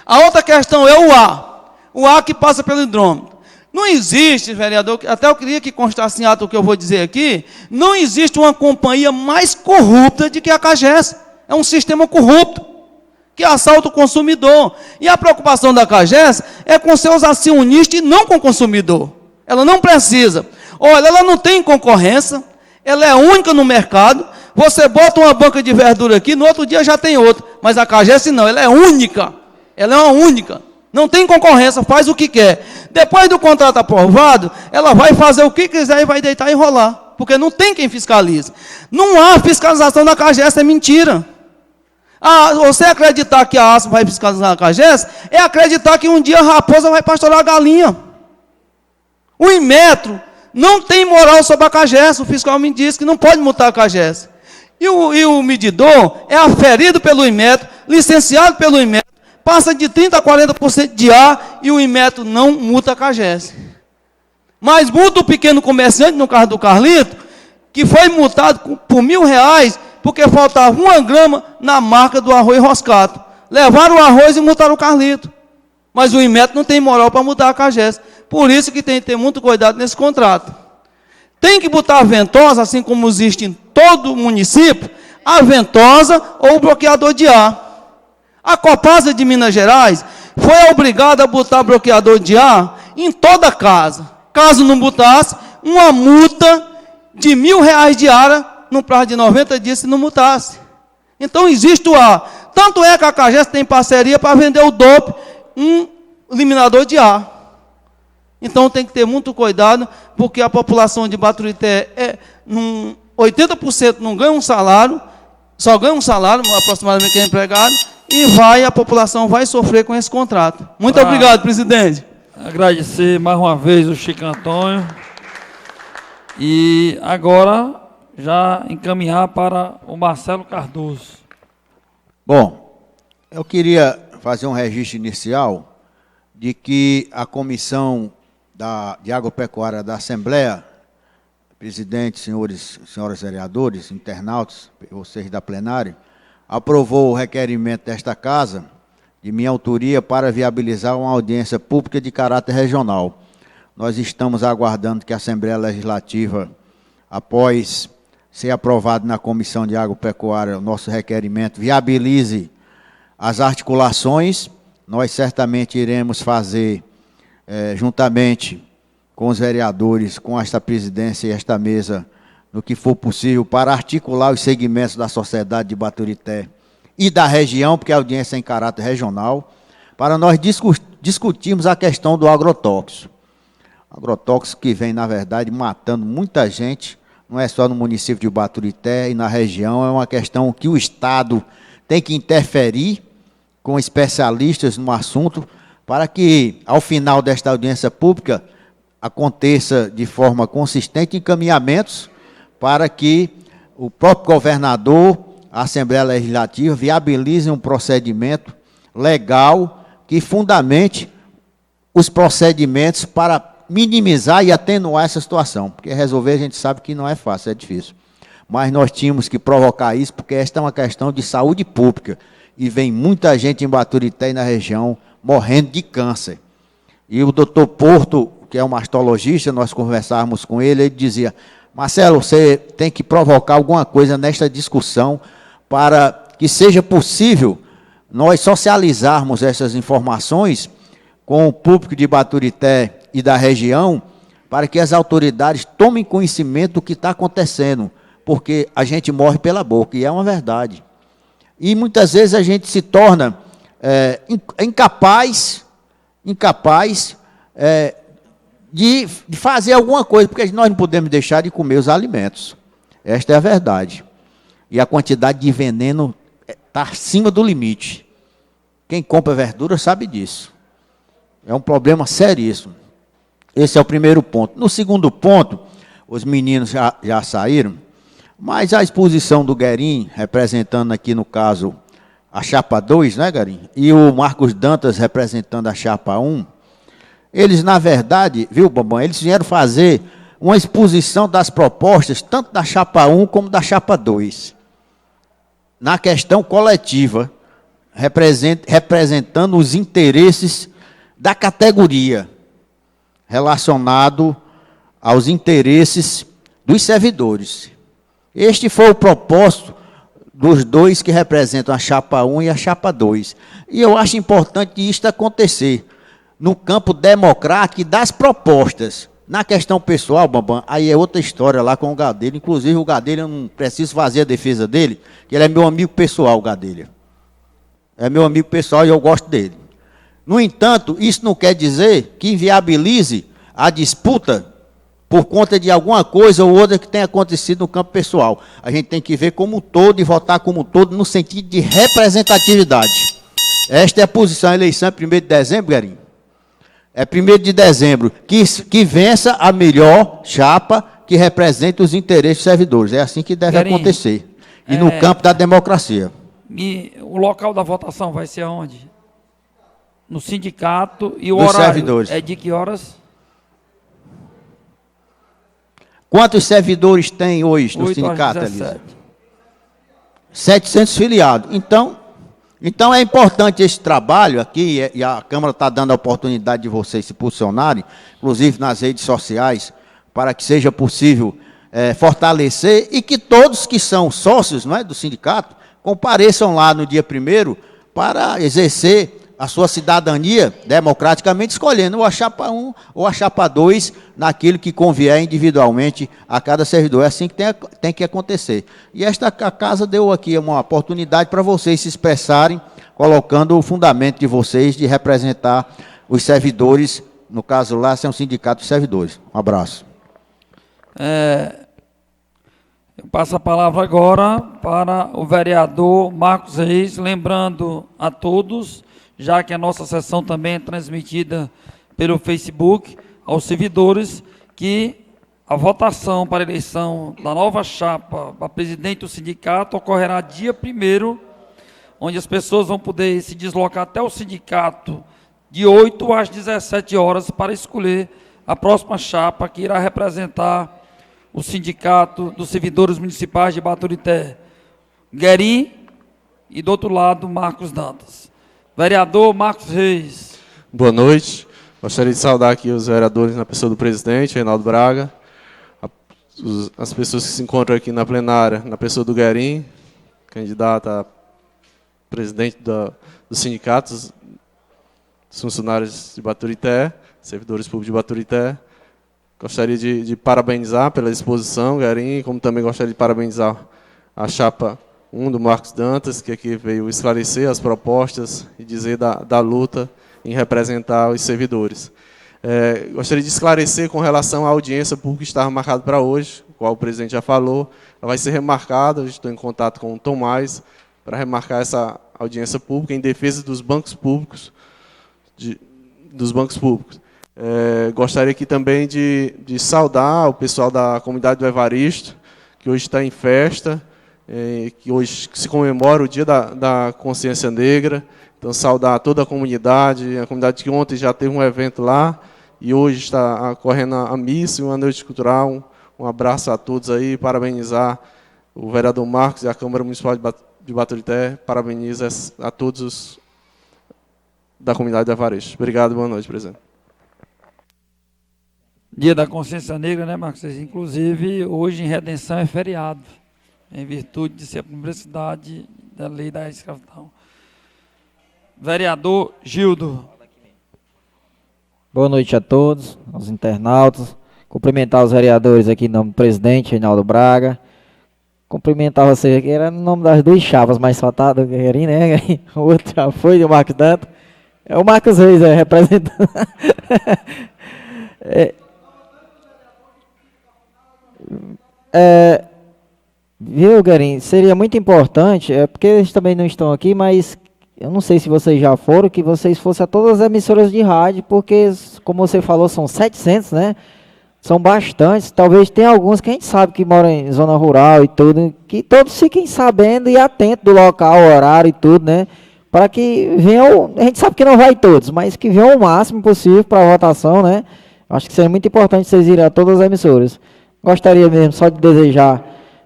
Speaker 11: A outra questão é o ar. O ar que passa pelo hidrômetro. Não existe, vereador, até eu queria que constasse em ato o que eu vou dizer aqui, não existe uma companhia mais corrupta do que a CAGES. É um sistema corrupto, que assalta o consumidor. E a preocupação da CAGES é com seus acionistas e não com o consumidor. Ela não precisa. Olha, ela não tem concorrência, ela é única no mercado. Você bota uma banca de verdura aqui, no outro dia já tem outra. Mas a CAGES não, ela é única. Ela é uma única. Não tem concorrência, faz o que quer. Depois do contrato aprovado, ela vai fazer o que quiser e vai deitar e rolar. Porque não tem quem fiscaliza. Não há fiscalização da CAGES, é mentira. Você acreditar que a ASP vai fiscalizar a CAGES, é acreditar que um dia a raposa vai pastorar a galinha. O Inmetro não tem moral sobre a CAGES, o fiscal me disse que não pode multar a CAGES. E o medidor é aferido pelo Inmetro, licenciado pelo Inmetro, passa de 30% a 40% de ar e o Inmetro não multa a CAGES. Mas multa o pequeno comerciante, no caso do Carlito, que foi multado por R$ 1.000, porque faltava 1 grama na marca do arroz roscato. Levaram o arroz e multaram o Carlito. Mas o Inmetro não tem moral para multar a CAGES. Por isso que tem que ter muito cuidado nesse contrato. Tem que botar a ventosa, assim como existe em todo município, a ventosa ou o bloqueador de ar. A Copasa de Minas Gerais foi obrigada a botar bloqueador de ar em toda casa. Caso não botasse, uma multa de R$ 1.000 diária no prazo de 90 dias se não multasse. Então existe o ar. Tanto é que a CAGES tem parceria para vender o DOP, um eliminador de ar. Então tem que ter muito cuidado, porque a população de Baturité 80% não ganha um salário, só ganha um salário, aproximadamente, que é empregado, e a população vai sofrer com esse contrato. Muito obrigado, presidente.
Speaker 1: Agradecer mais uma vez o Chico Antônio. E agora já encaminhar para o Marcelo Cardoso.
Speaker 4: Bom, eu queria fazer um registro inicial de que a Comissão de Agropecuária da Assembleia, presidente, senhoras vereadores, internautas, vocês da plenária, aprovou o requerimento desta Casa, de minha autoria, para viabilizar uma audiência pública de caráter regional. Nós estamos aguardando que a Assembleia Legislativa, após ser aprovado na Comissão de Agropecuária o nosso requerimento, viabilize as articulações, nós certamente iremos fazer, juntamente com os vereadores, com esta presidência e esta mesa, no que for possível, para articular os segmentos da sociedade de Baturité e da região, porque a audiência é em caráter regional, para nós discutirmos a questão do agrotóxico. Agrotóxico que vem, na verdade, matando muita gente, não é só no município de Baturité e na região, é uma questão que o Estado tem que interferir com especialistas no assunto, para que, ao final desta audiência pública, aconteça de forma consistente encaminhamentos para que o próprio governador, a Assembleia Legislativa, viabilizem um procedimento legal que fundamente os procedimentos para minimizar e atenuar essa situação, porque resolver a gente sabe que não é fácil, é difícil. Mas nós tínhamos que provocar isso, porque esta é uma questão de saúde pública, e vem muita gente em Baturité e na região morrendo de câncer. E o doutor Porto, que é um mastologista, nós conversávamos com ele, ele dizia: Marcelo, você tem que provocar alguma coisa nesta discussão para que seja possível nós socializarmos essas informações com o público de Baturité e da região, para que as autoridades tomem conhecimento do que está acontecendo, porque a gente morre pela boca, e é uma verdade. E muitas vezes a gente se torna incapaz de fazer alguma coisa, porque nós não podemos deixar de comer os alimentos. Esta é a verdade. E a quantidade de veneno está acima do limite. Quem compra verdura sabe disso. É um problema seríssimo. Esse é o primeiro ponto. No segundo ponto, os meninos já saíram, mas a exposição do Guerin, representando aqui, no caso, a chapa 2, né, Guerin? E o Marcos Dantas, representando a chapa 1, eles, na verdade, viu, Bambam, eles vieram fazer uma exposição das propostas, tanto da chapa 1 como da chapa 2, na questão coletiva, representando os interesses da categoria, relacionado aos interesses dos servidores. Este foi o propósito dos dois que representam a chapa 1 e a chapa 2. E eu acho importante isto acontecer no campo democrático e das propostas. Na questão pessoal, Bambam, aí é outra história lá com o Gadelha. Inclusive, o Gadelha, eu não preciso fazer a defesa dele, que ele é meu amigo pessoal, o Gadelha. É meu amigo pessoal e eu gosto dele. No entanto, isso não quer dizer que inviabilize a disputa por conta de alguma coisa ou outra que tenha acontecido no campo pessoal. A gente tem que ver como um todo e votar como um todo no sentido de representatividade. Esta é a posição. A eleição é 1º de dezembro, Guerin? É 1º de dezembro. Que vença a melhor chapa que represente os interesses dos servidores. É assim que deve acontecer. E no campo da democracia.
Speaker 1: E o local da votação vai ser aonde? No sindicato. E o
Speaker 4: dos
Speaker 1: horário
Speaker 4: servidores.
Speaker 1: É de que horas?
Speaker 4: Quantos servidores tem hoje no sindicato, Elisa? 700 filiados. Então é importante esse trabalho aqui, e a Câmara está dando a oportunidade de vocês se posicionarem, inclusive nas redes sociais, para que seja possível fortalecer e que todos que são sócios, não é, do sindicato compareçam lá no dia 1º para exercer a sua cidadania democraticamente, escolhendo ou a chapa 1 ou a chapa 2 naquilo que convier individualmente a cada servidor. É assim que tem que acontecer. E esta casa deu aqui uma oportunidade para vocês se expressarem, colocando o fundamento de vocês de representar os servidores, no caso lá, são o sindicato de servidores. Um abraço.
Speaker 1: Eu passo a palavra agora para o vereador Marcos Reis, lembrando a todos, já que a nossa sessão também é transmitida pelo Facebook, aos servidores, que a votação para a eleição da nova chapa para presidente do sindicato ocorrerá dia 1º, onde as pessoas vão poder se deslocar até o sindicato de 8 às 17 horas para escolher a próxima chapa que irá representar o Sindicato dos Servidores Municipais de Baturité, Guerin, e do outro lado, Marcos Dantas. Vereador Marcos Reis.
Speaker 12: Boa noite. Gostaria de saudar aqui os vereadores na pessoa do presidente, Reinaldo Braga, as pessoas que se encontram aqui na plenária, na pessoa do Guerin, candidato a presidente dos sindicatos dos funcionários de Baturité, servidores públicos de Baturité. Gostaria de parabenizar pela exposição, Guerin, como também gostaria de parabenizar a chapa 1 do Marcos Dantas, que aqui veio esclarecer as propostas e dizer da luta em representar os servidores. Gostaria de esclarecer com relação à audiência pública que estava marcada para hoje, qual o presidente já falou, ela vai ser remarcada, estou em contato com o Tomás, para remarcar essa audiência pública em defesa dos bancos públicos, gostaria aqui também de saudar o pessoal da comunidade do Evaristo, que hoje está em festa, que hoje se comemora o Dia da Consciência Negra. Então, saudar toda a comunidade que ontem já teve um evento lá, e hoje está ocorrendo a missa e uma noite cultural. Um abraço a todos aí, parabenizar o vereador Marcos e a Câmara Municipal de Baturité, parabenizo a todos da comunidade do Evaristo. Obrigado, boa noite, presidente.
Speaker 1: Dia da Consciência Negra, né, Marcos? Inclusive, hoje em Redenção é feriado, em virtude de ser a primeira cidade da lei da escravidão. Vereador Gildo.
Speaker 13: Boa noite a todos, aos internautas. Cumprimentar os vereadores aqui em nome do presidente, Reinaldo Braga. Cumprimentar vocês aqui, era no nome das duas chapas, mas só tá do Guerreirinho, né? O outro já foi, o Marcos Dantas. É o Marcos Reis, representando. Viu, Guerin? Seria muito importante, porque eles também não estão aqui, mas eu não sei se vocês já foram, que vocês fossem a todas as emissoras de rádio, porque, como você falou, são 700, né? São bastantes. Talvez tenha alguns que a gente sabe que moram em zona rural e tudo, que todos fiquem sabendo e atentos do local, horário e tudo, né? Para que venham, a gente sabe que não vai todos, mas que venham o máximo possível para a votação, né? Acho que seria muito importante vocês irem a todas as emissoras. Gostaria mesmo só de desejar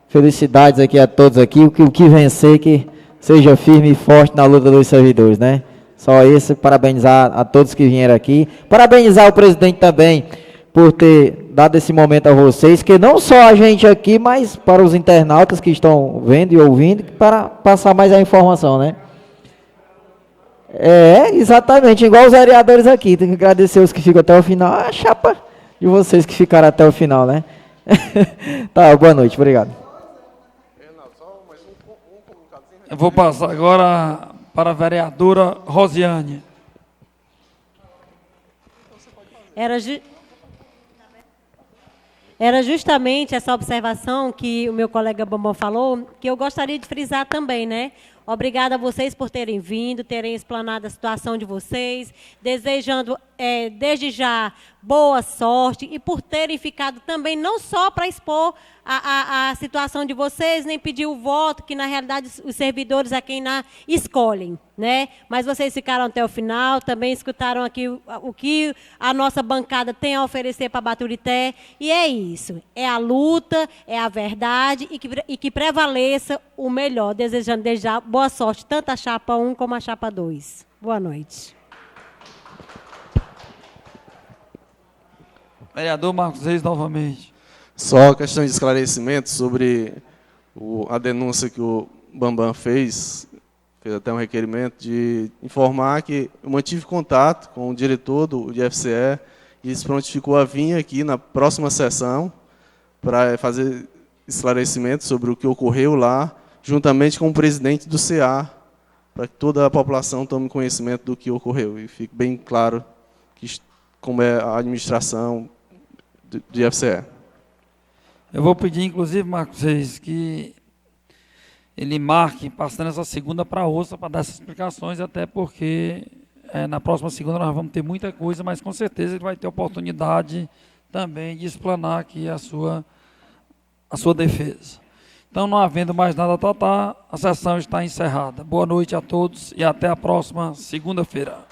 Speaker 13: felicidades aqui a todos aqui, o que vencer, que seja firme e forte na luta dos servidores, né? Só isso, parabenizar a todos que vieram aqui. Parabenizar o presidente também por ter dado esse momento a vocês, que não só a gente aqui, mas para os internautas que estão vendo e ouvindo, para passar mais a informação, né? Exatamente, igual os vereadores aqui. Tem que agradecer os que ficam até o final. A chapa de vocês que ficaram até o final, né? Tá, boa noite, obrigado.
Speaker 1: Eu vou passar agora para a vereadora Rosiane.
Speaker 14: Era justamente essa observação que o meu colega Bambam falou, que eu gostaria de frisar também, né? Obrigada a vocês por terem vindo, terem explanado a situação de vocês, desejando, desde já, boa sorte e por terem ficado também, não só para expor a situação de vocês, nem pedir o voto, que na realidade os servidores é quem escolhem, né? Mas vocês ficaram até o final, também escutaram aqui o que a nossa bancada tem a oferecer para Baturité, e é isso, é a luta, é a verdade e que prevaleça o melhor, desejando desde já boa sorte, tanto a chapa 1 como a chapa 2. Boa noite.
Speaker 1: Vereador Marcos Reis, novamente.
Speaker 12: Só questão de esclarecimento sobre a denúncia que o Bambam fez até um requerimento de informar que eu mantive contato com o diretor do IFCE e se prontificou a vir aqui na próxima sessão para fazer esclarecimento sobre o que ocorreu lá, juntamente com o presidente do CA, para que toda a população tome conhecimento do que ocorreu e fique bem claro como é a administração do IFCE.
Speaker 1: Eu vou pedir, inclusive, Marcos Reis, que ele marque, passando essa segunda para a outra, para dar essas explicações, até porque na próxima segunda nós vamos ter muita coisa, mas com certeza ele vai ter oportunidade também de explanar aqui a sua defesa. Então, não havendo mais nada a tratar, a sessão está encerrada. Boa noite a todos e até a próxima segunda-feira.